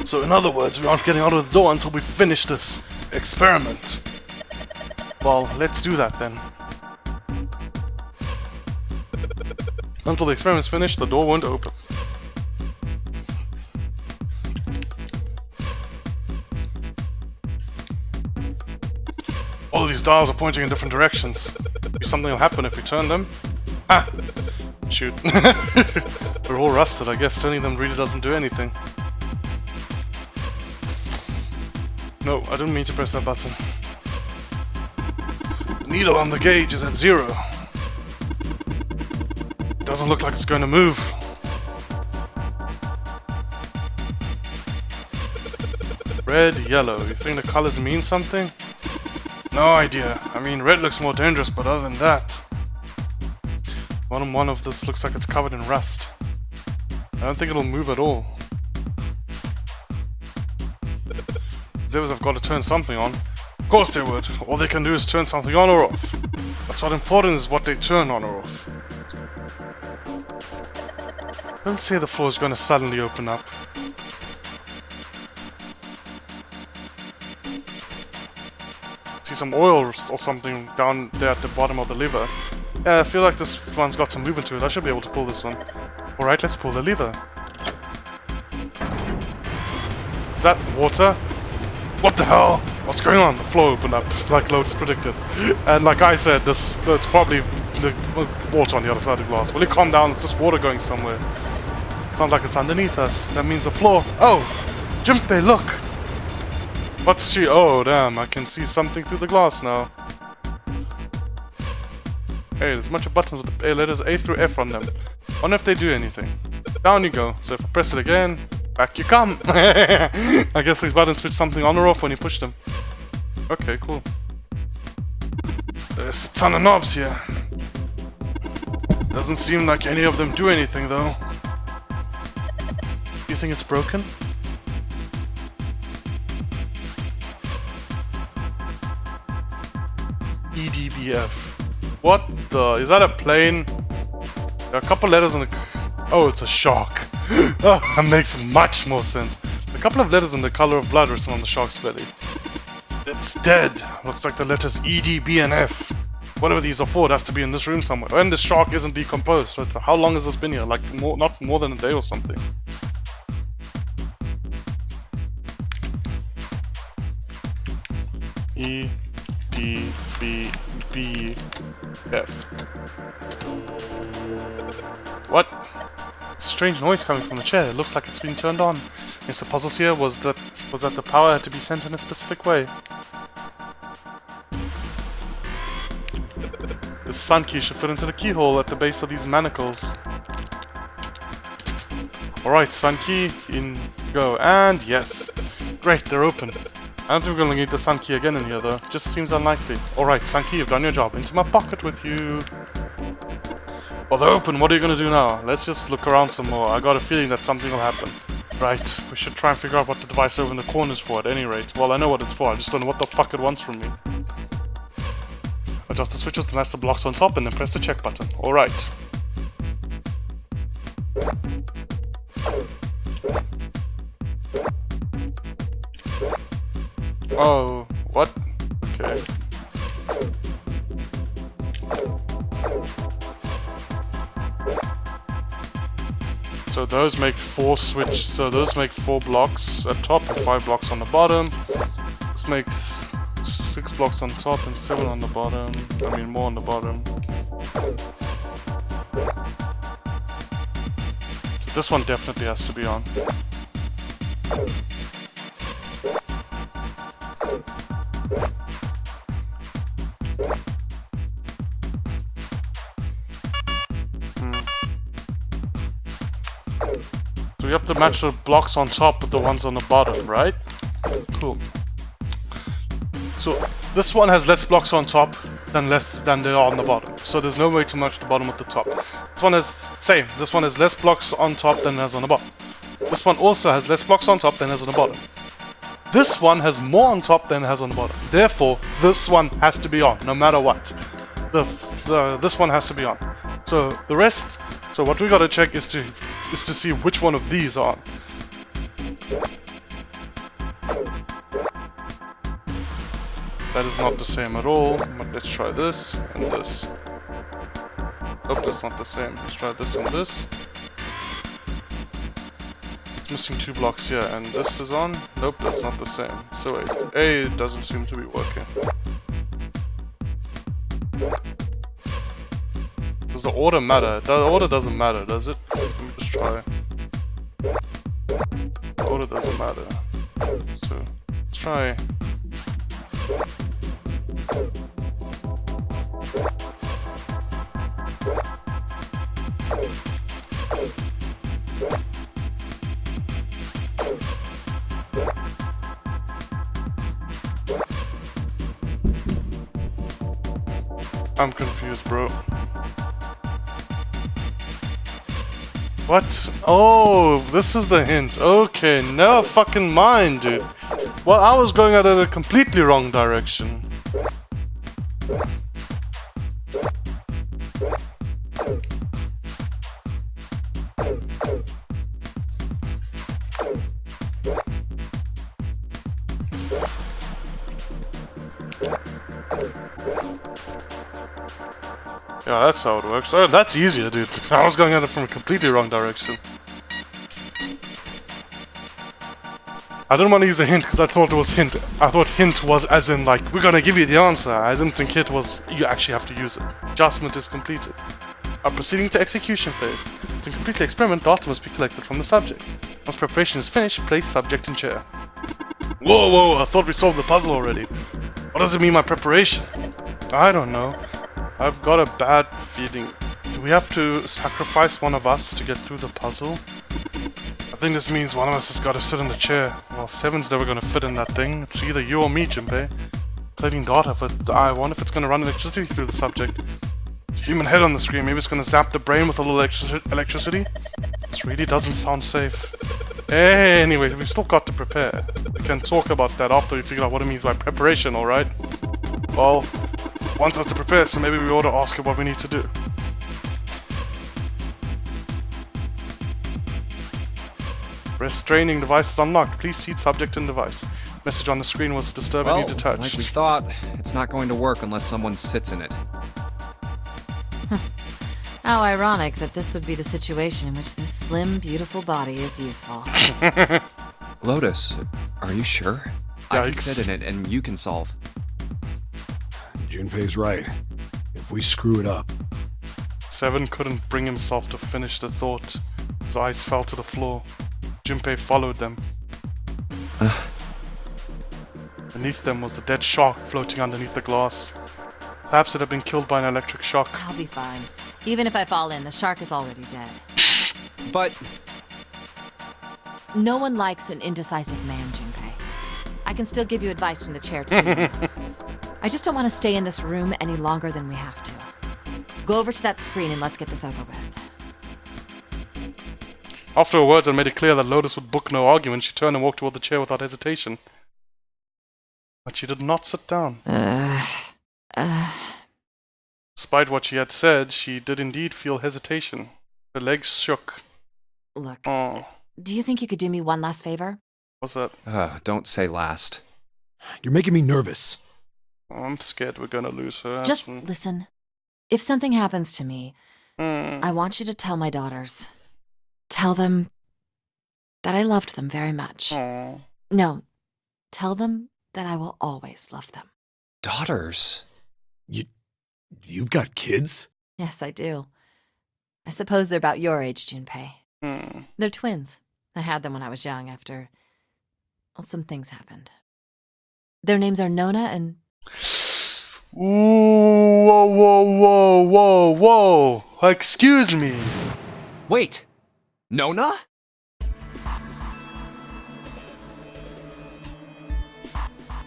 Speaker 1: So in other words, we aren't getting out of the door until we finish this experiment. Well, let's do that then. Until the experiment's finished, the door won't open. All of these dials are pointing in different directions. Maybe something will happen if we turn them. Ah! Shoot. They're all rusted, I guess. Turning them really doesn't do anything. No, I didn't mean to press that button. The needle on the gauge is at 0. Doesn't look like it's going to move. Red, yellow. You think the colors mean something? No idea. I mean, red looks more dangerous, but other than that... Bottom one of this looks like it's covered in rust. I don't think it'll move at all. Zebras have got to turn something on. Of course they would. All they can do is turn something on or off. That's what important is what they turn on or off. Don't say the floor is going to suddenly open up. See some oil or something down there at the bottom of the lever. Yeah, I feel like this one's got some movement to it. I should be able to pull this one. Alright, let's pull the lever. Is that water? What the hell? What's going on? The floor opened up, like Lotus predicted. And like I said, that's probably the water on the other side of the glass. Will it calm down? It's just water going somewhere. Sounds like it's underneath us. That means the floor... Oh! Junpei, look! What's she... Oh, damn. I can see something through the glass now. Hey, there's a bunch of buttons with the letters A through F on them. Wonder if they do anything. Down you go. So if I press it again, back you come! I guess these buttons switch something on or off when you push them. Okay, cool. There's a ton of knobs here. Doesn't seem like any of them do anything though. You think it's broken? EDBF. What the? Is that a plane? There are a couple letters in the... Oh, it's a shark. Oh, that makes much more sense. A couple of letters in the color of blood written on the shark's belly. It's dead. Looks like the letters E, D, B, and F. Whatever these are for, it has to be in this room somewhere. And this shark isn't decomposed. So how long has this been here? Like, not more than a day or something. E, D, B, B, F. What? It's a strange noise coming from the chair. It looks like it's being turned on. Yes, the puzzles here was that the power had to be sent in a specific way. The sun key should fit into the keyhole at the base of these manacles. Alright, sun key, in go, and yes. Great, they're open. I don't think we're gonna need the sun key again in here though. Just seems unlikely. Alright, sun key, you've done your job. Into my pocket with you. Well, they're open. What are you gonna do now? Let's just look around some more. I got a feeling that something will happen. Right, we should try and figure out what the device over in the corner is for at any rate. Well, I know what it's for, I just don't know what the fuck it wants from me. Adjust the switches to match the blocks on top and then press the check button. Alright. Oh, what? Okay. So those make 4 blocks at top and 5 blocks on the bottom. This makes 6 blocks on top and 7 on the bottom. I mean more on the bottom. So this one definitely has to be on. So we have to match the blocks on top with the ones on the bottom, right? Cool. So this one has less blocks on top than they are on the bottom. So there's no way to match the bottom with the top. This one is same. This one has less blocks on top than it has on the bottom. This one also has less blocks on top than it has on the bottom. This one has more on top than it has on the bottom. Therefore, this one has to be on, no matter what. This one has to be on. So the rest. So what we gotta check is to see which one of these are on. That is not the same at all, but let's try this and this. Nope, that's not the same. Let's try this and this. It's missing 2 blocks here, and this is on. Nope, that's not the same. So wait, A doesn't seem to be working. Does the order matter? The order doesn't matter, does it? Let me just try. The order doesn't matter. So let's try. I'm confused, bro. What? Oh, this is the hint. Okay, never fucking mind, dude. Well, I was going at a completely wrong direction. Yeah, that's how it works. Oh, that's easier, dude. I was going at it from a completely wrong direction. I didn't want to use a hint because I thought it was hint. I thought hint was as in like, we're gonna give you the answer. I didn't think hint was, you actually have to use it. Adjustment is completed. I'm proceeding to execution phase. To complete the experiment, data must be collected from the subject. Once preparation is finished, place subject in chair. Whoa, whoa, I thought we solved the puzzle already. What does it mean by preparation? I don't know. I've got a bad feeling. Do we have to sacrifice one of us to get through the puzzle? I think this means one of us has got to sit in the chair. Well, 7's never going to fit in that thing. It's either you or me, Jinpei. Collecting data, but I wonder if it's going to run electricity through the subject. Human head on the screen, maybe it's going to zap the brain with a little electricity? This really doesn't sound safe. Anyway, we've still got to prepare. We can talk about that after we figure out what it means by preparation, alright? Well, wants us to prepare, so maybe we ought to ask her what we need to do. Restraining device is unlocked. Please seat subject and device. Message on the screen was disturbingly
Speaker 2: Well,
Speaker 1: detached.
Speaker 2: like we thought, it's not going to work unless someone sits in it.
Speaker 6: How ironic that this would be the situation in which this slim, beautiful body is useful.
Speaker 2: Lotus, are you sure? I can
Speaker 1: Yikes.
Speaker 2: sit in it and you can solve.
Speaker 3: Junpei's right. If we screw it up,
Speaker 1: 7 couldn't bring himself to finish the thought. His eyes fell to the floor. Junpei followed them. Beneath them was a dead shark floating underneath the glass. Perhaps it had been killed by an electric shock.
Speaker 6: I'll be fine. Even if I fall in, the shark is already dead.
Speaker 2: But
Speaker 6: No one likes an indecisive man, Junpei. can still give you advice from the chair, too. I just don't want to stay in this room any longer than we have to. Go over to that screen and let's get this over with.
Speaker 1: After her words, I made it clear that Lotus would book no argument. She turned and walked toward the chair without hesitation. But she did not sit down. Despite what she had said, she did indeed feel hesitation. Her legs shook.
Speaker 6: Look,
Speaker 1: Oh,
Speaker 6: do you think you could do me one last favor?
Speaker 1: what's that?
Speaker 2: Don't say last.
Speaker 3: You're making me nervous.
Speaker 1: I'm scared we're gonna lose her.
Speaker 6: Just listen. If something happens to me,
Speaker 1: Hmm.
Speaker 6: I want you to tell my daughters. Tell them that I loved them very much.
Speaker 1: Aw.
Speaker 6: No, tell them that I will always love them.
Speaker 2: Daughters?
Speaker 3: You've got kids?
Speaker 6: Yes, I do. I suppose they're about your age, Junpei.
Speaker 1: Hmm.
Speaker 6: They're twins. I had them when I was young after... well, some things happened. Their names are Nona and...
Speaker 1: Ooh, whoa, whoa, whoa, whoa, whoa! Excuse me!
Speaker 2: Wait! Nona?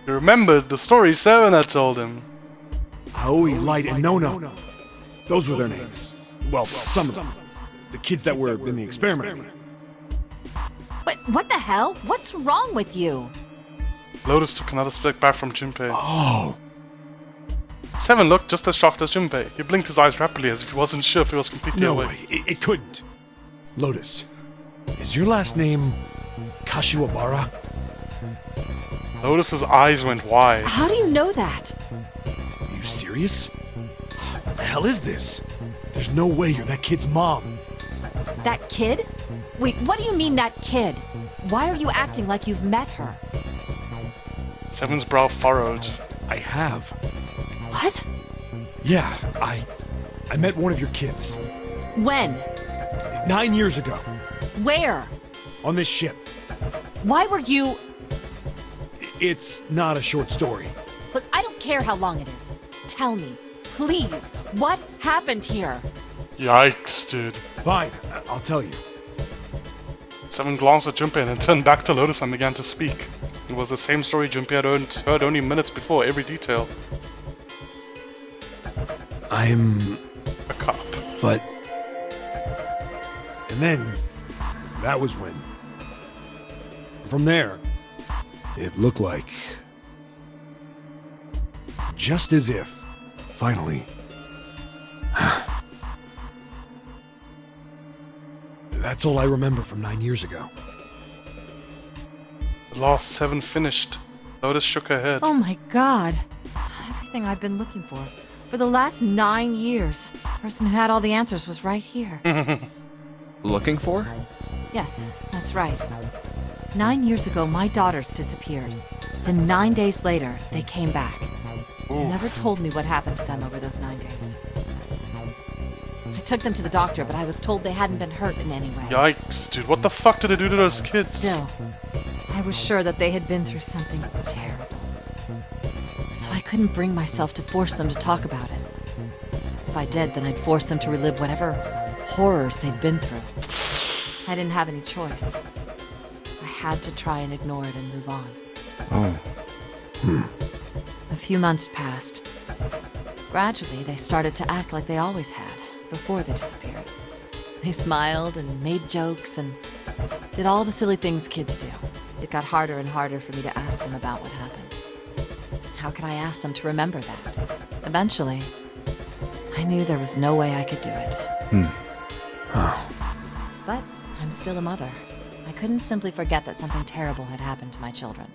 Speaker 1: You remembered the story Seven had told him.
Speaker 3: Aoi, Light, and Nona. Those were their names. Well, some of them. The kids that were in the experiment.
Speaker 6: But what the hell? What's wrong with you?
Speaker 1: Lotus took another step back from Junpei.
Speaker 3: Oh,
Speaker 1: Seven looked just as shocked as Junpei. He blinked his eyes rapidly as if he wasn't sure if he was completely
Speaker 3: no
Speaker 1: awake.
Speaker 3: way. It couldn't. Lotus, is your last name Kashiwabara?
Speaker 1: Lotus's eyes went wide.
Speaker 6: How do you know that?
Speaker 3: Are you serious? What the hell is this? There's no way you're that kid's mom.
Speaker 6: That kid? Wait, what do you mean that kid? Why are you acting like you've met her?
Speaker 1: Seven's brow furrowed.
Speaker 3: I have.
Speaker 6: What?
Speaker 3: Yeah, I met one of your kids.
Speaker 6: When?
Speaker 3: 9 years ago.
Speaker 6: Where?
Speaker 3: On this ship.
Speaker 6: Why were you...
Speaker 3: It's not a short story.
Speaker 6: Look, I don't care how long it is. Tell me, please, what happened here?
Speaker 1: Yikes, dude.
Speaker 3: Fine, I'll tell you.
Speaker 1: Seven glanced at Junpei and then turned back to Lotus and began to speak. It was the same story Junpei had heard only minutes before, every detail.
Speaker 3: I'm...
Speaker 1: A cop.
Speaker 3: But... And then... That was when... From there... It looked like... Just as if... Finally... That's all I remember from 9 years ago.
Speaker 1: The last Seven finished. Lotus shook her head.
Speaker 6: Oh my god. Everything I've been looking for the last 9 years. The person who had all the answers was right here.
Speaker 2: Looking for?
Speaker 6: Yes, that's right. 9 years ago, my daughters disappeared. Then 9 days later, they came back. They never told me what happened to them over those 9 days. I took them to the doctor, but I was told they hadn't been hurt in any way.
Speaker 1: Yikes, dude. What the fuck did they do to those kids?
Speaker 6: Still, I was sure that they had been through something terrible. So I couldn't bring myself to force them to talk about it. If I did, then I'd force them to relive whatever horrors they'd been through. I didn't have any choice. I had to try and ignore it and move on.
Speaker 2: Oh.
Speaker 6: A few months passed. Gradually, they started to act like they always had, before they disappeared. They smiled and made jokes and did all the silly things kids do. It got harder and harder for me to ask them about what happened. How could I ask them to remember that? Eventually, I knew there was no way I could do it. But I'm still a mother. I couldn't simply forget that something terrible had happened to my children.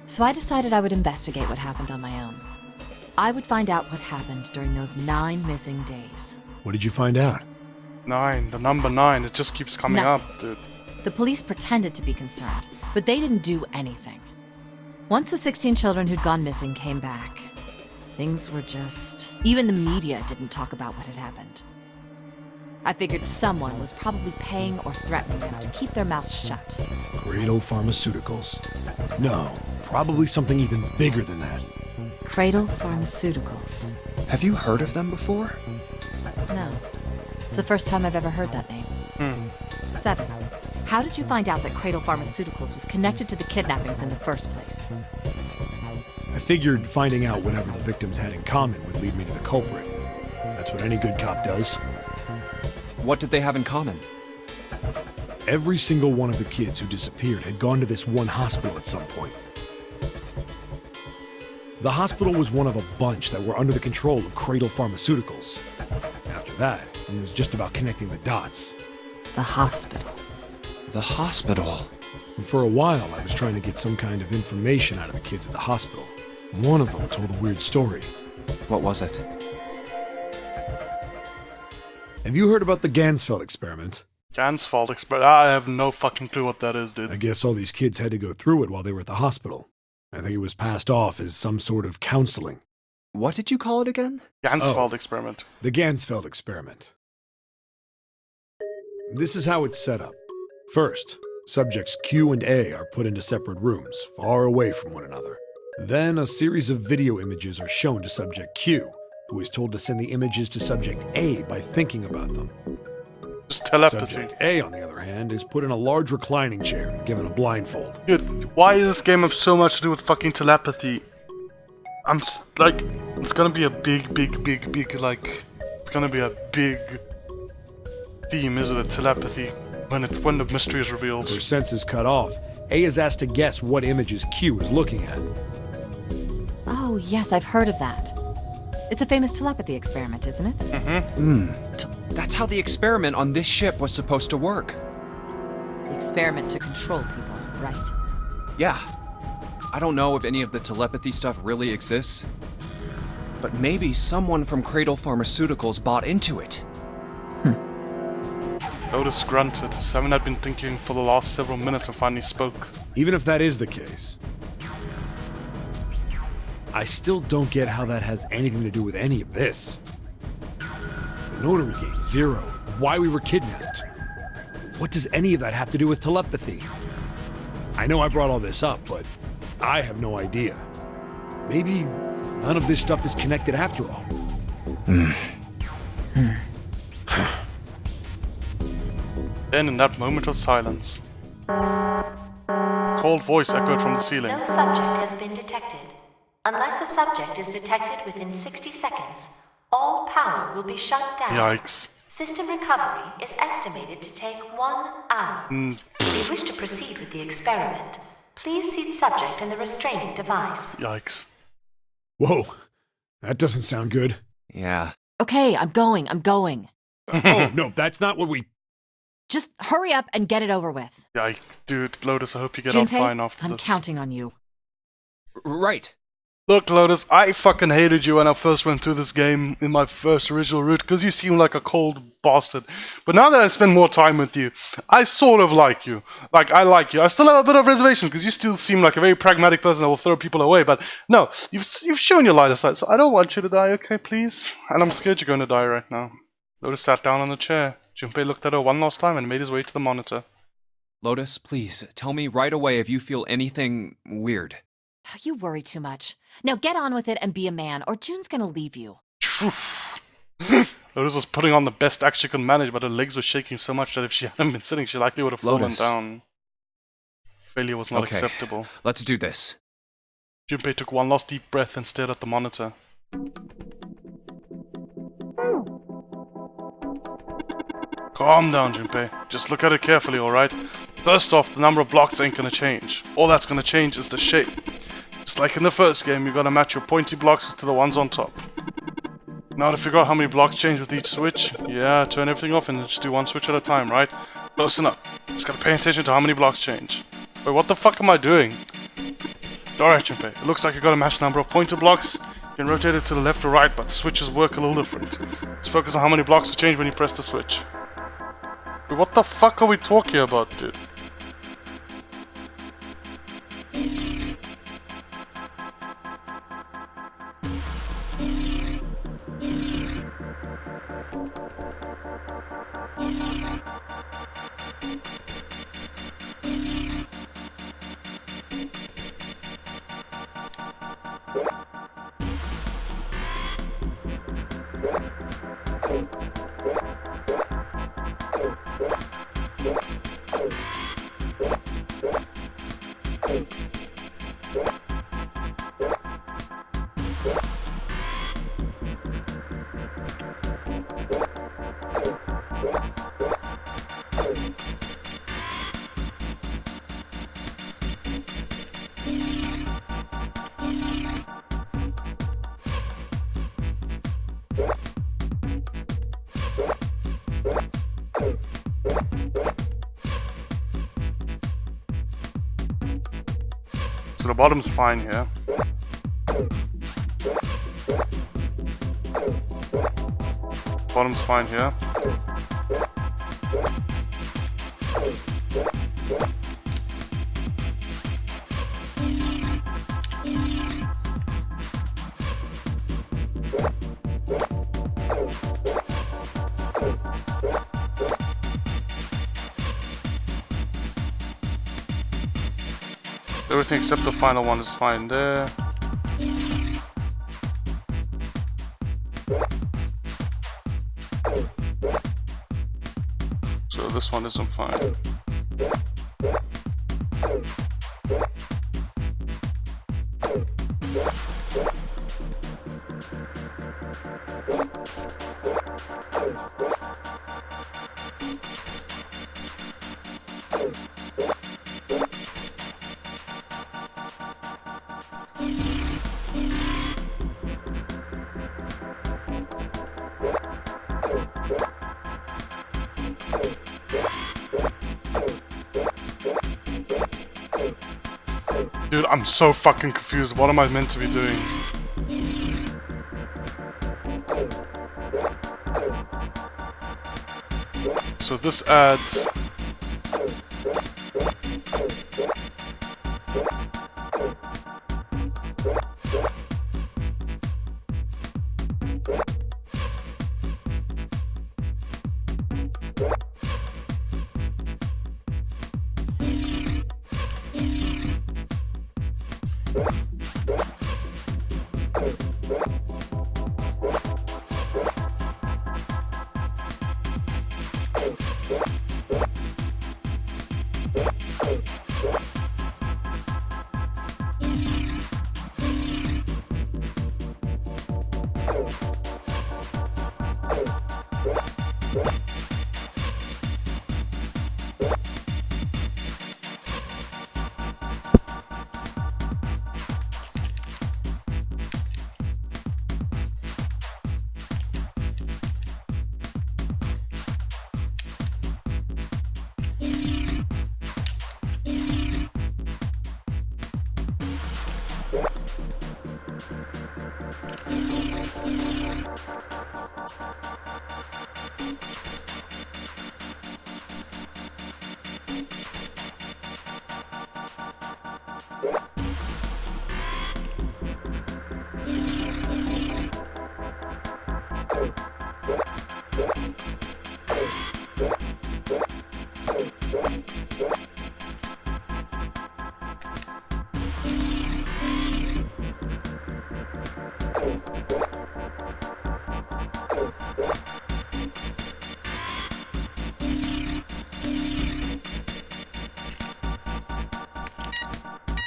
Speaker 6: So I decided I would investigate what happened on my own. I would find out what happened during those 9 missing days.
Speaker 3: What did you find out?
Speaker 1: 9. The number 9. It just keeps coming
Speaker 6: No.
Speaker 1: up, dude.
Speaker 6: The police pretended to be concerned, but they didn't do anything. Once the 16 children who'd gone missing came back, things were just... Even the media didn't talk about what had happened. I figured someone was probably paying or threatening them to keep their mouths shut.
Speaker 3: Cradle Pharmaceuticals. No, probably something even bigger than that.
Speaker 6: Cradle Pharmaceuticals.
Speaker 2: Have you heard of them before?
Speaker 6: No. It's the first time I've ever heard that name. 7. How did you find out that Cradle Pharmaceuticals was connected to the kidnappings in the first place?
Speaker 3: I figured finding out whatever the victims had in common would lead me to the culprit. That's what any good cop does.
Speaker 2: What did they have in common?
Speaker 3: Every single one of the kids who disappeared had gone to this one hospital at some point. The hospital was one of a bunch that were under the control of Cradle Pharmaceuticals. After that, it was just about connecting the dots.
Speaker 6: The hospital.
Speaker 2: The hospital.
Speaker 3: And for a while, I was trying to get some kind of information out of the kids at the hospital. One of them told a weird story.
Speaker 2: What was it?
Speaker 3: Have you heard about the Gansfeld experiment?
Speaker 1: Gansfeld experiment. I have no fucking clue what that is, dude.
Speaker 3: I guess all these kids had to go through it while they were at the hospital. I think it was passed off as some sort of counseling.
Speaker 2: What did you call it again?
Speaker 1: Gansfeld experiment.
Speaker 3: The Gansfeld experiment. This is how it's set up. First, subjects Q and A are put into separate rooms, far away from one another. Then a series of video images are shown to subject Q, who is told to send the images to subject A by thinking about them.
Speaker 1: Just telepathy.
Speaker 3: Subject A, on the other hand, is put in a large reclining chair and given a blindfold.
Speaker 1: Dude, why is this game have so much to do with fucking telepathy? Like, it's gonna be a big, like, it's gonna be a big theme, isn't it? Telepathy, when the mystery is revealed.
Speaker 3: With her senses cut off, A is asked to guess what images Q is looking at.
Speaker 6: Oh, yes, I've heard of that. It's a famous telepathy experiment, isn't it?
Speaker 2: That's how the experiment on this ship was supposed to work.
Speaker 6: The experiment to control people, right?
Speaker 2: Yeah. I don't know if any of the telepathy stuff really exists, but maybe someone from Cradle Pharmaceuticals bought into it.
Speaker 1: Otis grunted. Seven had been thinking for the last several minutes and finally spoke.
Speaker 3: Even if that is the case, I still don't get how that has anything to do with any of this. The notary game, Zero, why we were kidnapped. What does any of that have to do with telepathy? I know I brought all this up, but I have no idea. Maybe none of this stuff is connected after all.
Speaker 1: Then, in that moment of silence, a cold voice echoed from the ceiling.
Speaker 7: No subject has been detected. Unless a subject is detected within 60 seconds, all power will be shut down.
Speaker 1: Yikes.
Speaker 7: System recovery is estimated to take 1 hour. If you wish to proceed with the experiment, please seat subject in the restraining device.
Speaker 1: Yikes.
Speaker 3: Whoa, that doesn't sound good.
Speaker 2: Yeah.
Speaker 6: Okay, I'm going.
Speaker 3: Oh, no, that's not what we...
Speaker 6: Just hurry up and get it over with.
Speaker 1: Yikes. Dude, Lotus, I hope you get out fine
Speaker 6: Junpei,
Speaker 1: after
Speaker 6: I'm
Speaker 1: this.
Speaker 6: counting on you.
Speaker 2: Right.
Speaker 1: Look, Lotus, I fucking hated you when I first went through this game in my first original route because you seem like a cold bastard. But now that I spend more time with you, I sort of like you. Like, I like you. I still have a bit of reservations because you still seem like a very pragmatic person that will throw people away. But no, you've shown your lighter side, so I don't want you to die, okay, please? And I'm scared you're going to die right now. Lotus sat down on the chair. Junpei looked at her one last time and made his way to the monitor.
Speaker 2: Lotus, please, tell me right away if you feel anything weird.
Speaker 6: You worry too much. Now get on with it and be a man, or June's gonna leave you.
Speaker 1: Lotus was putting on the best act she could manage, but her legs were shaking so much that if she hadn't been sitting, she likely would have fallen
Speaker 2: Lotus.
Speaker 1: down. Failure was not
Speaker 2: Okay.
Speaker 1: acceptable.
Speaker 2: Let's do this.
Speaker 1: Junpei took one last deep breath and stared at the monitor. Calm down, Junpei. Just look at it carefully, alright? First off, the number of blocks ain't gonna change. All that's gonna change is the shape. Just like in the first game, you're gonna match your pointy blocks to the ones on top. Now to figure out how many blocks change with each switch, yeah, turn everything off and just do one switch at a time, right? Close enough. Just gotta pay attention to how many blocks change. Wait, what the fuck am I doing? Alright, Junpei, it looks like you got a matched number of pointer blocks. You can rotate it to the left or right, but the switches work a little different. Let's focus on how many blocks will change when you press the switch. Wait, what the fuck are we talking about, dude? So the bottom's fine here. Bottom's fine here. Everything except the final one is fine there. So this one isn't fine. Dude, I'm so fucking confused. What am I meant to be doing? So this adds...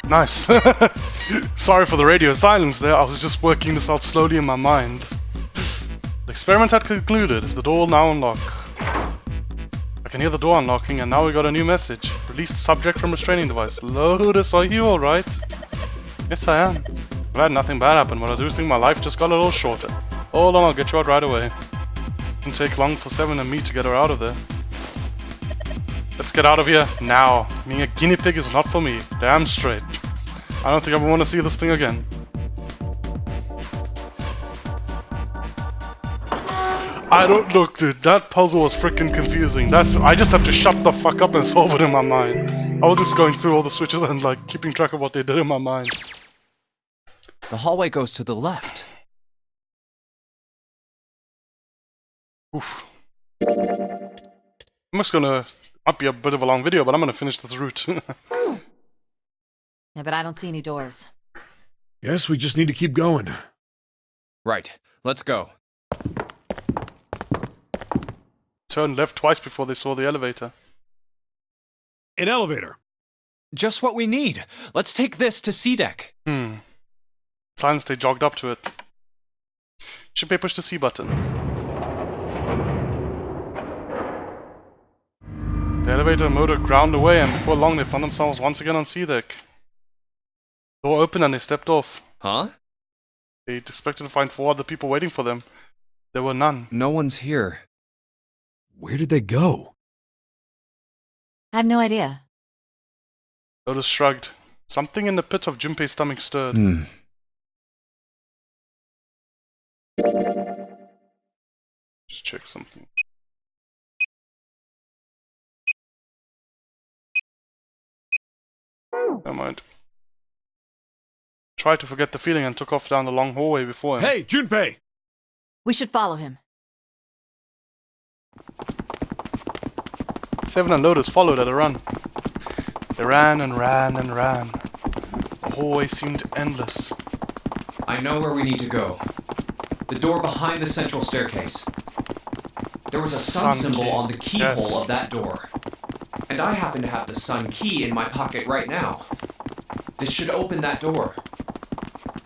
Speaker 1: Nice. Sorry for the radio silence there, I was just working this out slowly in my mind. The experiment had concluded, the door will now unlock. I can hear the door unlocking and now we got a new message. Release the subject from restraining device. Lotus, are you alright? Yes I am. I've had nothing bad happen, but I do think my life just got a little shorter. Hold on, I'll get you out right away. It won't take long for Seven and me to get her out of there. Let's get out of here now. Being a guinea pig is not for me. Damn straight. I don't think I ever want to see this thing again. I don't look, dude. That puzzle was freaking confusing. I just have to shut the fuck up and solve it in my mind. I was just going through all the switches and like keeping track of what they did in my mind.
Speaker 2: The hallway goes to the left.
Speaker 1: Oof. I'm just gonna... Might be a bit of a long video, but I'm gonna finish this route.
Speaker 6: Yeah, but I don't see any doors.
Speaker 3: Yes, we just need to keep going.
Speaker 2: Right, let's go.
Speaker 1: Turned left twice before they saw the elevator.
Speaker 3: An elevator.
Speaker 2: Just what we need. Let's take this to C-Deck.
Speaker 1: Silence, they jogged up to it. Should be push the C button. The elevator motor ground away, and before long they found themselves once again on C-Deck. Door opened and they stepped off.
Speaker 2: Huh?
Speaker 1: They expected to find 4 other people waiting for them. There were none.
Speaker 2: No one's here.
Speaker 3: Where did they go?
Speaker 6: I have no idea.
Speaker 1: Lotus shrugged. Something in the pit of Junpei's stomach stirred. Just check something. Never mind. Tried to forget the feeling and took off down the long hallway before him.
Speaker 3: Hey, Junpei!
Speaker 6: We should follow him.
Speaker 1: Seven and Lotus followed at a run. They ran and ran and ran. The hallway seemed endless.
Speaker 5: I know where we need to go. The door behind the central staircase. There was a sun symbol
Speaker 1: key.
Speaker 5: on the keyhole
Speaker 1: Yes.
Speaker 5: of that door. And I happen to have the sun key in my pocket right now. This should open that door.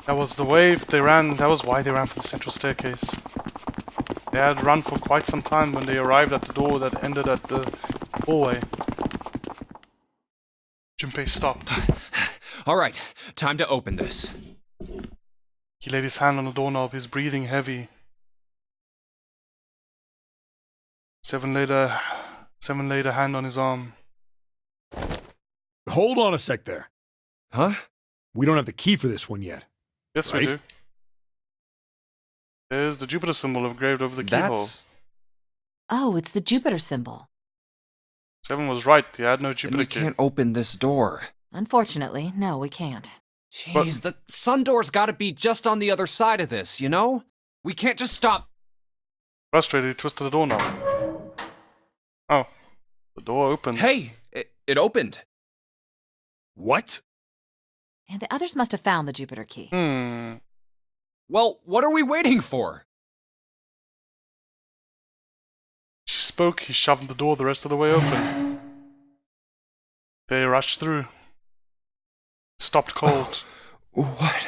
Speaker 1: That was the way they ran. That was why they ran for the central staircase. They had run for quite some time when they arrived at the door that ended at the hallway. Junpei stopped.
Speaker 2: Alright, time to open this.
Speaker 1: He laid his hand on the doorknob, his breathing heavy. Seven laid a hand on his arm.
Speaker 3: Hold on a sec there.
Speaker 2: Huh?
Speaker 3: We don't have the key for this one yet.
Speaker 1: Yes, we
Speaker 3: Right?
Speaker 1: do. There's the Jupiter symbol engraved over the keyhole.
Speaker 2: That's...
Speaker 6: Oh, it's the Jupiter symbol.
Speaker 1: Seven was right, he had no
Speaker 2: Then
Speaker 1: Jupiter
Speaker 2: we
Speaker 1: key.
Speaker 2: can't open this door.
Speaker 6: Unfortunately, no, we can't.
Speaker 2: Jeez, the sun door's gotta be just on the other side of this, you know? We can't just stop...
Speaker 1: Frustrated, he twisted the doorknob. Oh. The door opened.
Speaker 2: Hey! It opened!
Speaker 3: What?
Speaker 6: And the others must have found the Jupiter key.
Speaker 2: Well, what are we waiting for?
Speaker 1: She spoke, he shoved the door the rest of the way open. They rushed through. Stopped cold.
Speaker 2: What?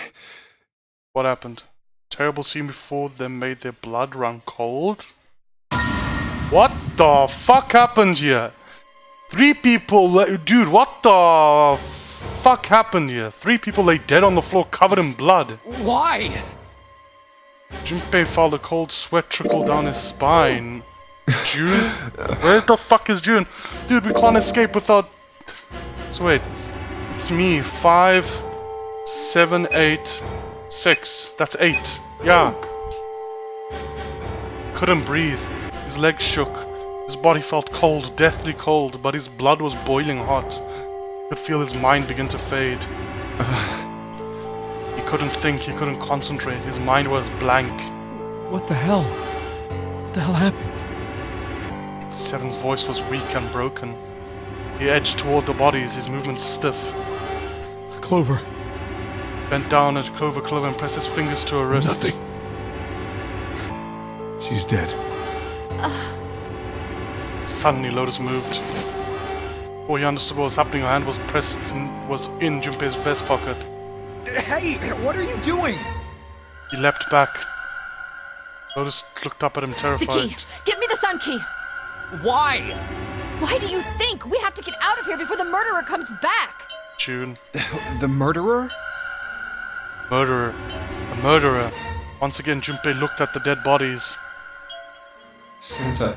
Speaker 1: What happened? Terrible scene before them made their blood run cold? What the fuck happened here? Three people... Dude, what the fuck happened here? Three people lay dead on the floor covered in blood.
Speaker 2: Why?
Speaker 1: Junpei felt a cold sweat trickle down his spine. June? Where the fuck is June? Dude, we can't escape without... So wait. It's me. 5, 7, 8, 6. That's 8. Yeah. Couldn't breathe. His legs shook. His body felt cold, deathly cold, but his blood was boiling hot. Could feel his mind begin to fade. He couldn't think, he couldn't concentrate. His mind was blank.
Speaker 3: What the hell? What the hell happened?
Speaker 1: Seven's voice was weak and broken. He edged toward the bodies, his movements stiff.
Speaker 3: Clover.
Speaker 1: Bent down at Clover and pressed his fingers to her wrist.
Speaker 3: Nothing. She's dead.
Speaker 1: Suddenly, Lotus moved. Before he understood what was happening, her hand was in Junpei's vest pocket.
Speaker 2: Hey, what are you doing?
Speaker 1: He leapt back. Lotus looked up at him,
Speaker 6: The
Speaker 1: terrified.
Speaker 6: key! Give me the sun key!
Speaker 2: Why?
Speaker 6: Why do you think? We have to get out of here before the murderer comes back!
Speaker 1: June.
Speaker 2: The murderer?
Speaker 1: Murderer. The murderer. Once again, Junpei looked at the dead bodies.
Speaker 5: Santa,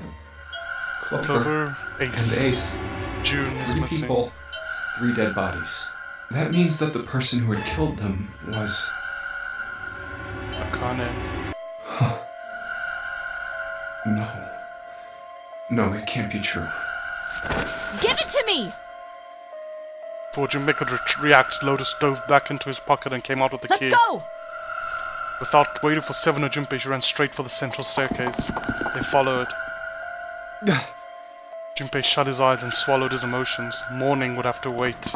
Speaker 5: Clover,
Speaker 1: Clover, Ace.
Speaker 5: and Ace.
Speaker 1: June is
Speaker 5: 3
Speaker 1: missing.
Speaker 5: people, 3 dead bodies. That means that the person who had killed them was...
Speaker 1: Akane.
Speaker 5: No. No, it can't be true.
Speaker 6: Give it to me!
Speaker 1: Before Junpei could react, Lotus dove back into his pocket and came out with the
Speaker 6: Let's
Speaker 1: key.
Speaker 6: go!
Speaker 1: Without waiting for Seven or Junpei, she ran straight for the central staircase. They followed. Junpei shut his eyes and swallowed his emotions. Morning would have to wait.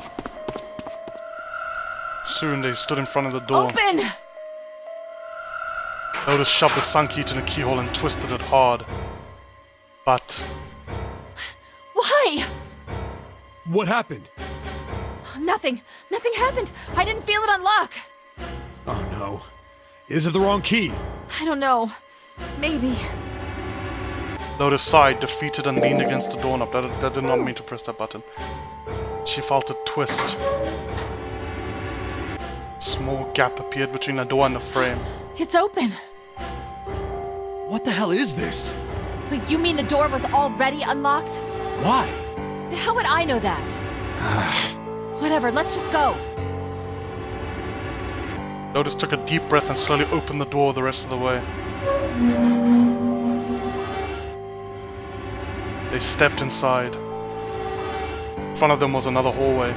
Speaker 1: Soon they stood in front of the door.
Speaker 6: Open!
Speaker 1: Lotus shoved the sun key to the keyhole and twisted it hard. But
Speaker 6: Why?
Speaker 3: What happened?
Speaker 6: Nothing. Nothing happened. I didn't feel it unlock.
Speaker 3: Oh no. Is it the wrong key?
Speaker 6: I don't know. Maybe.
Speaker 1: Lotus sighed, defeated, and leaned against the doorknob. That did not mean to press that button. She felt it twist. A small gap appeared between the door and the frame.
Speaker 6: It's open.
Speaker 3: What the hell is this?
Speaker 6: Wait, you mean the door was already unlocked?
Speaker 3: Why?
Speaker 6: Then how would I know that? Whatever, let's just go.
Speaker 1: Lotus took a deep breath and slowly opened the door the rest of the way. They stepped inside. In front of them was another hallway,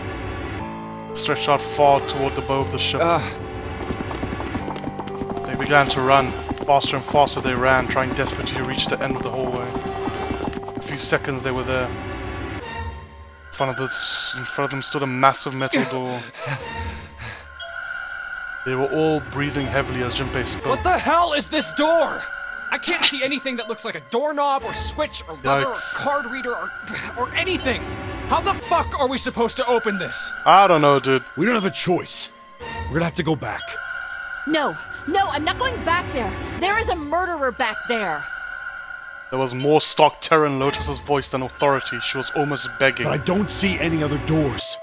Speaker 1: stretched out far toward the bow of the ship. They began to run. Faster and faster they ran, trying desperately to reach the end of the hallway. A few seconds they were there. In front of them stood a massive metal door. They were all breathing heavily as Junpei spoke.
Speaker 2: What the hell is this door? I can't see anything that looks like a doorknob or switch or lever or
Speaker 1: Yikes.
Speaker 2: card reader or anything. How the fuck are we supposed to open this?
Speaker 1: I don't know, dude.
Speaker 3: We don't have a choice. We're gonna have to go back.
Speaker 6: No, I'm not going back there. There is a murderer back there.
Speaker 1: There was more stock terror in Lotus's voice than authority. She was almost begging.
Speaker 3: But I don't see any other doors.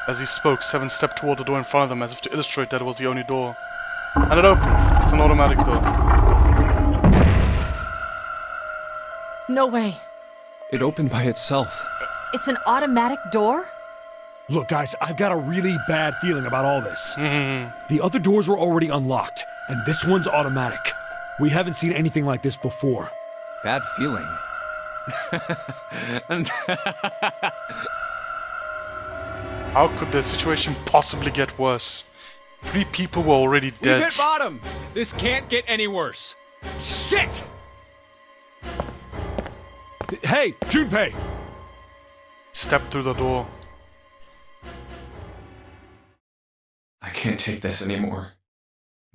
Speaker 1: As he spoke, Seven stepped toward the door in front of them as if to illustrate that it was the only door. And it opened. It's an automatic door.
Speaker 6: No way.
Speaker 2: It opened by itself.
Speaker 6: It's an automatic door?
Speaker 3: Look, guys, I've got a really bad feeling about all this. The other doors were already unlocked, and this one's automatic. We haven't seen anything like this before.
Speaker 2: Bad feeling.
Speaker 1: How could the situation possibly get worse? 3 people were already
Speaker 2: We've
Speaker 1: dead.
Speaker 2: hit bottom. This can't get any worse. Shit!
Speaker 3: Hey, Junpei!
Speaker 1: Stepped through the door.
Speaker 5: I can't take this anymore.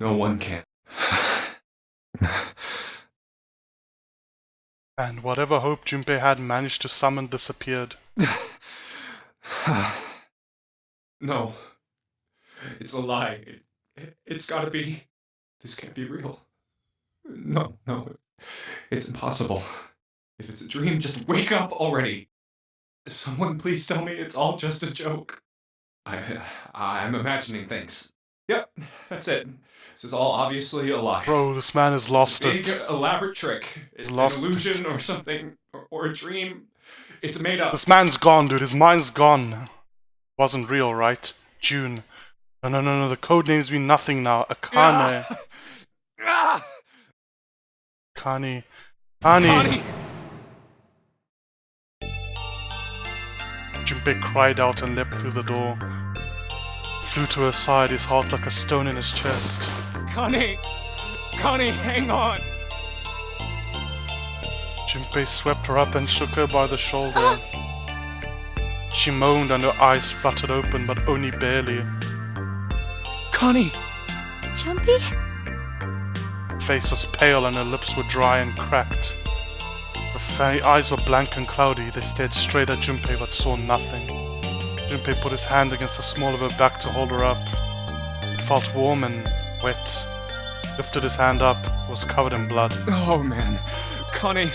Speaker 5: No one can.
Speaker 1: And whatever hope Junpei had managed to summon disappeared.
Speaker 5: No. It's a lie. It's gotta be. This can't be real. No. It's impossible. If it's a dream, just wake up already. Someone please tell me it's all just a joke. I'm imagining things. Yep, that's it. This is all obviously a lie.
Speaker 1: Bro, this man has lost
Speaker 5: Big,
Speaker 1: it.
Speaker 5: elaborate trick. It's an
Speaker 1: lost
Speaker 5: illusion or something, or a dream. It's made up.
Speaker 1: This man's gone, dude. His mind's gone. Wasn't real, right? June. No. The code names mean nothing now. Akane. Kani. Ani. Junpei cried out and leapt through the door. Flew to her side, his heart like a stone in his chest.
Speaker 2: Connie, hang on.
Speaker 1: Junpei swept her up and shook her by the shoulder. She moaned and her eyes fluttered open, but only barely.
Speaker 2: Connie!
Speaker 7: Jumpy?
Speaker 1: Her face was pale and her lips were dry and cracked. Her eyes were blank and cloudy. They stared straight at Junpei but saw nothing. Junpei put his hand against the small of her back to hold her up. It felt warm and wet. Lifted his hand up. It was covered in blood.
Speaker 2: Oh man. Connie,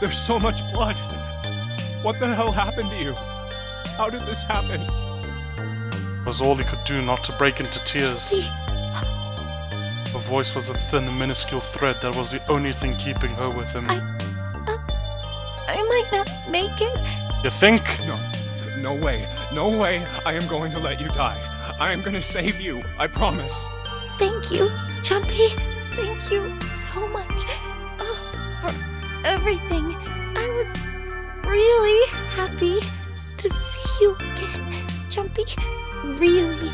Speaker 2: there's so much blood. What the hell happened to you? How did this happen?
Speaker 1: It was all he could do not to break into tears. Her voice was a thin, minuscule thread that was the only thing keeping her with him.
Speaker 7: I might not make it.
Speaker 1: You think?
Speaker 2: No way. I am going to let you die. I am going to save you. I promise.
Speaker 7: Thank you, Jumpy. Thank you so much for everything. I was really happy to see you again, Jumpy. Really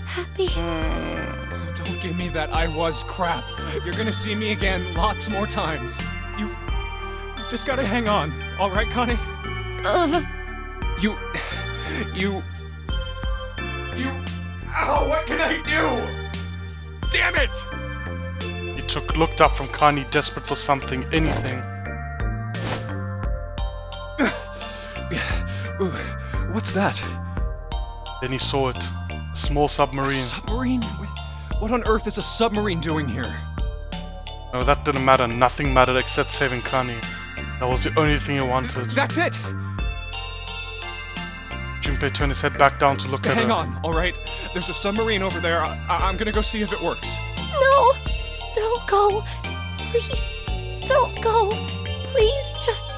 Speaker 7: happy.
Speaker 2: Don't give me that I was crap. You're going to see me again lots more times. You've just got to hang on. All right, Connie? You... Ow, what can I do? Damn it!
Speaker 1: He looked up from Kani, desperate for something, anything.
Speaker 2: What's that?
Speaker 1: Then he saw it. A small submarine.
Speaker 2: Submarine? What on earth is a submarine doing here?
Speaker 1: No, that didn't matter. Nothing mattered except saving Kani. That was the only thing he wanted.
Speaker 2: That's it!
Speaker 1: Junpei turned his head back down to look at her.
Speaker 2: Hang on, alright? There's a submarine over there. I'm gonna go see if it works.
Speaker 7: No! Don't go! Please, don't go! Please, just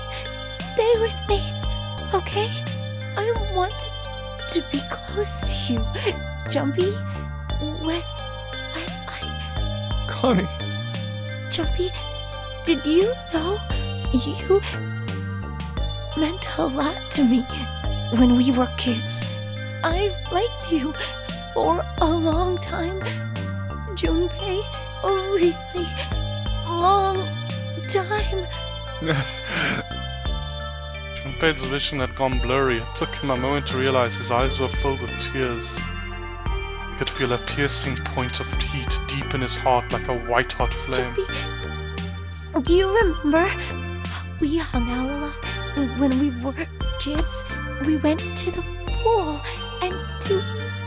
Speaker 7: stay with me, okay? I want to be close to you, Jumpy.
Speaker 2: Connie.
Speaker 8: Jumpy, did you know you meant a lot to me when we were kids? I've liked you for a long time, Junpei, a really long time.
Speaker 1: Junpei's vision had gone blurry. It took him a moment to realize his eyes were filled with tears. He could feel a piercing point of heat deep in his heart like a white-hot flame.
Speaker 8: Jumpy, do you remember we hung out a lot when we were kids? We went to the pool and to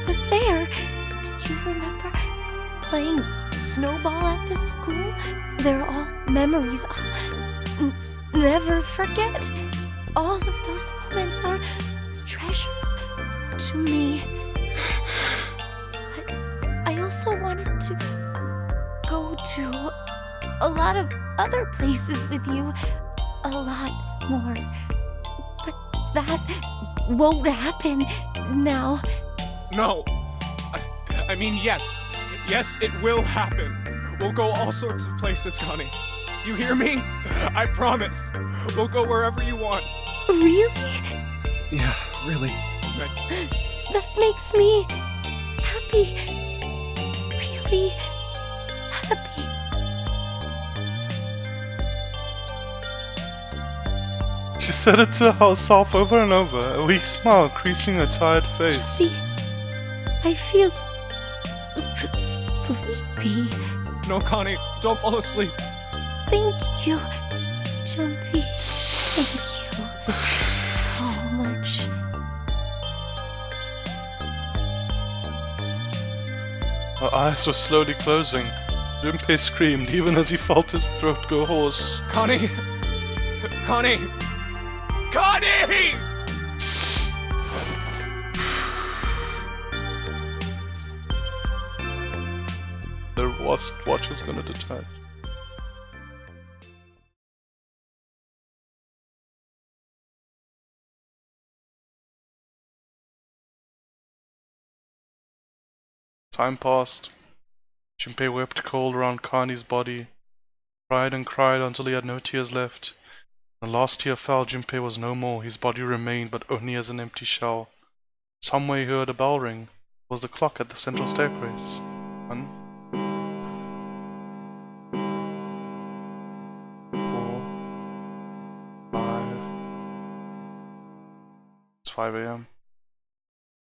Speaker 8: the fair. Do you remember playing snowball at the school? They're all memories I'll never forget. All of those moments are treasures to me. But I also wanted to go to a lot of other places with you. A lot more. But that won't happen now.
Speaker 2: No. I mean, yes. Yes, it will happen. We'll go all sorts of places, Connie. You hear me? I promise. We'll go wherever you want.
Speaker 8: Really?
Speaker 2: Yeah, really.
Speaker 8: That makes me happy. Really happy.
Speaker 1: She said it to herself over and over, a weak smile creasing her tired face.
Speaker 8: Jumpy, I feel sleepy.
Speaker 2: No, Connie, don't fall asleep.
Speaker 8: Thank you, Jumpy. Thank you so much.
Speaker 1: Her eyes were slowly closing. Junpei screamed even as he felt his throat go hoarse.
Speaker 2: Connie! Connie! Connie!
Speaker 1: Their watch is gonna detach. Time passed. Junpei wept cold around Connie's body, cried and cried until he had no tears left. When the last tear fell, Junpei was no more. His body remained, but only as an empty shell. Somewhere he heard a bell ring. It was the clock at the central staircase. 1, 4, 5. It's 5 a.m.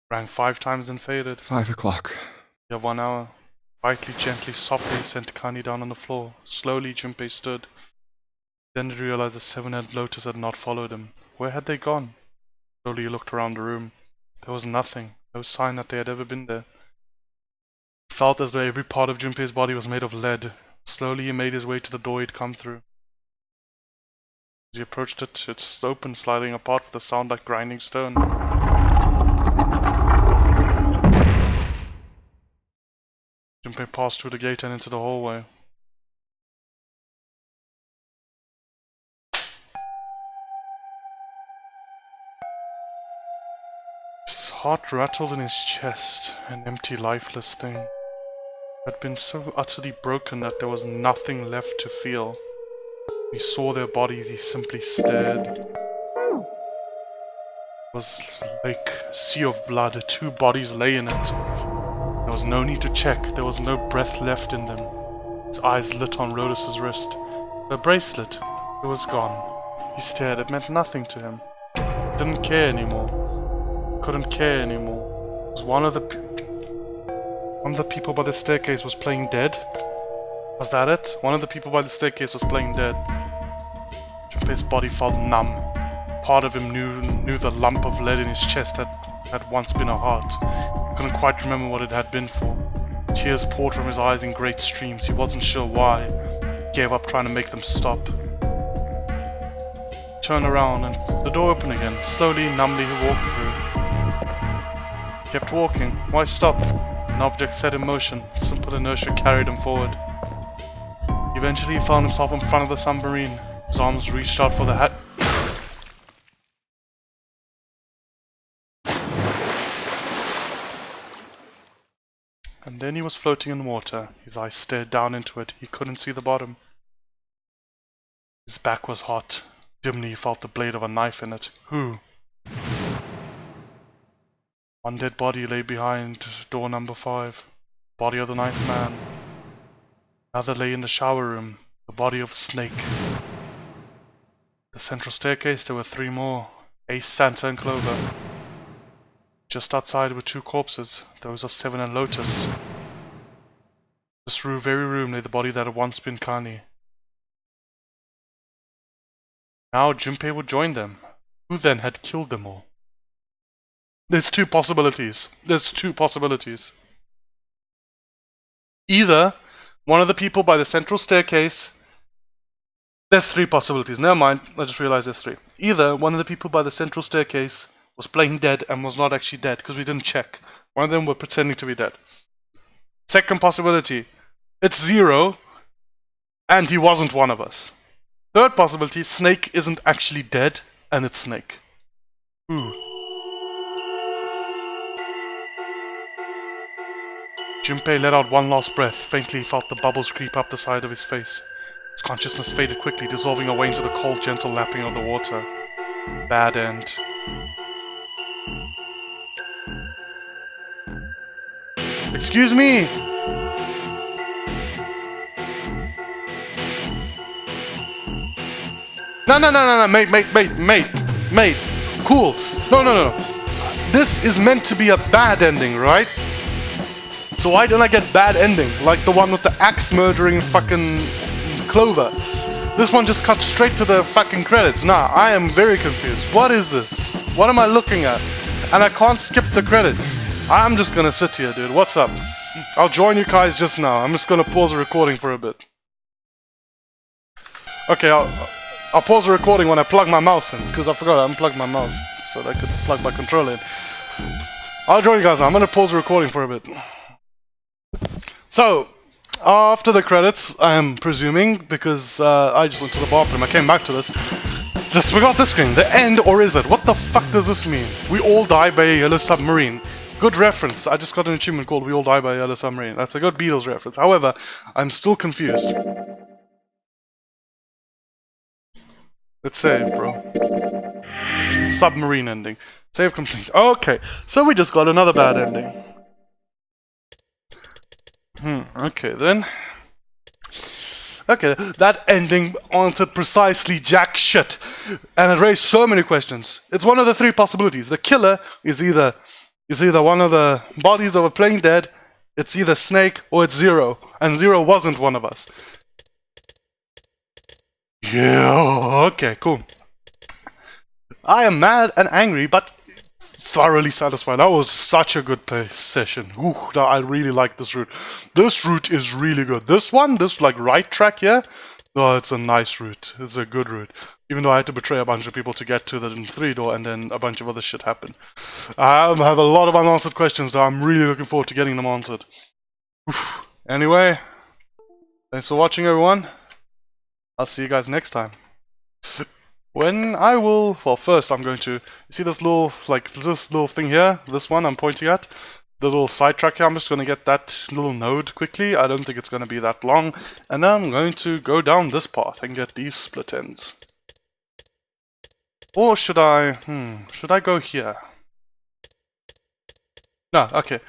Speaker 1: Rang 5 times and faded.
Speaker 4: 5 o'clock.
Speaker 1: You have 1 hour. Quietly, gently, softly he sent Kani down on the floor. Slowly, Junpei stood. Then he realized the 7-headed lotus had not followed him. Where had they gone? Slowly he looked around the room. There was nothing, no sign that they had ever been there. He felt as though every part of Junpei's body was made of lead. Slowly he made his way to the door he'd come through. As he approached it, it opened, sliding apart with a sound like grinding stone. Junpei passed through the gate and into the hallway. His heart rattled in his chest, an empty, lifeless thing. It had been so utterly broken that there was nothing left to feel. When he saw their bodies, he simply stared. It was like a sea of blood. 2 bodies lay in it. There was no need to check. There was no breath left in them. His eyes lit on Rhodus' wrist. Her bracelet. It was gone. He stared. It meant nothing to him. He didn't care anymore. Couldn't care anymore. Was one of the people by the staircase was playing dead? Was that it? One of the people by the staircase was playing dead. Junpei's body felt numb. Part of him knew the lump of lead in his chest had once been a heart. He couldn't quite remember what it had been for. Tears poured from his eyes in great streams. He wasn't sure why. He gave up trying to make them stop. He turned around and the door opened again. Slowly, numbly, he walked through. He kept walking. Why stop? An object set in motion. Simple inertia carried him forward. Eventually, he found himself in front of the submarine. His arms reached out for the hat. and then he was floating in water. His eyes stared down into it. He couldn't see the bottom. His back was hot. Dimly he felt the blade of a knife in it. Who? One dead body lay behind door number 5. Body of the 9th man. Another lay in the shower room. The body of Snake. The central staircase there were 3 more. Ace, Santa and Clover. Just outside were 2 corpses, those of Seven and Lotus. This very room lay the body that had once been Kani. Now Junpei would join them. Who then had killed them all? There's 2 possibilities. Either one of the people by the central staircase. There's 3 possibilities. Never mind, I just realized there's 3. Either one of the people by the central staircase was playing dead and was not actually dead because we didn't check. One of them were pretending to be dead. Second possibility, it's Zero and he wasn't one of us. Third possibility, Snake isn't actually dead and it's Snake. Ooh. Junpei let out one last breath. Faintly he felt the bubbles creep up the side of his face. His consciousness faded quickly, dissolving away into the cold, gentle lapping of the water. Bad end. Excuse me! No, mate, cool. No. This is meant to be a bad ending, right? So why didn't I get bad ending, like the one with the axe murdering fucking Clover? This one just cut straight to the fucking credits. Nah, I am very confused. What is this? What am I looking at? And I can't skip the credits. I'm just gonna sit here, dude. What's up? I'll join you guys just now. I'm just gonna pause the recording for a bit. Okay, I'll pause the recording when I plug my mouse in, because I forgot I unplugged my mouse so that I could plug my controller in. I'll join you guys now. I'm gonna pause the recording for a bit. So, after the credits, I am presuming, because I just went to the bathroom, I came back to this. We got this screen. The end, or is it? What the fuck does this mean? We all die by a yellow submarine. Good reference. I just got an achievement called We All Die by a Yellow Submarine. That's a good Beatles reference. However, I'm still confused. Let's save, bro. Submarine ending. Save complete. Okay, so we just got another bad ending. Okay then. Okay, that ending answered precisely jack shit. And it raised so many questions. It's one of the 3 possibilities. The killer is either one of the bodies that were playing dead, it's either Snake or it's Zero. And Zero wasn't one of us. Yeah, okay, cool. I am mad and angry, but thoroughly satisfied. That was such a good session. Ooh, I really like this route. This route is really good. This one, this like right track here, oh, it's a nice route. It's a good route. Even though I had to betray a bunch of people to get to the 3 door and then a bunch of other shit happened. I have a lot of unanswered questions, so I'm really looking forward to getting them answered. Oof. Anyway, thanks for watching, everyone. I'll see you guys next time. When I will, well, first I'm going to, you see this little thing here, this one I'm pointing at, the little sidetrack here, I'm just going to get that little node quickly. I don't think it's going to be that long, and then I'm going to go down this path and get these split ends. Or should I go here? No, okay.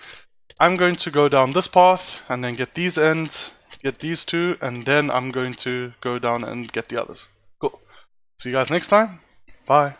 Speaker 1: I'm going to go down this path and then get these ends, get these 2, and then I'm going to go down and get the others. Cool. See you guys next time. Bye.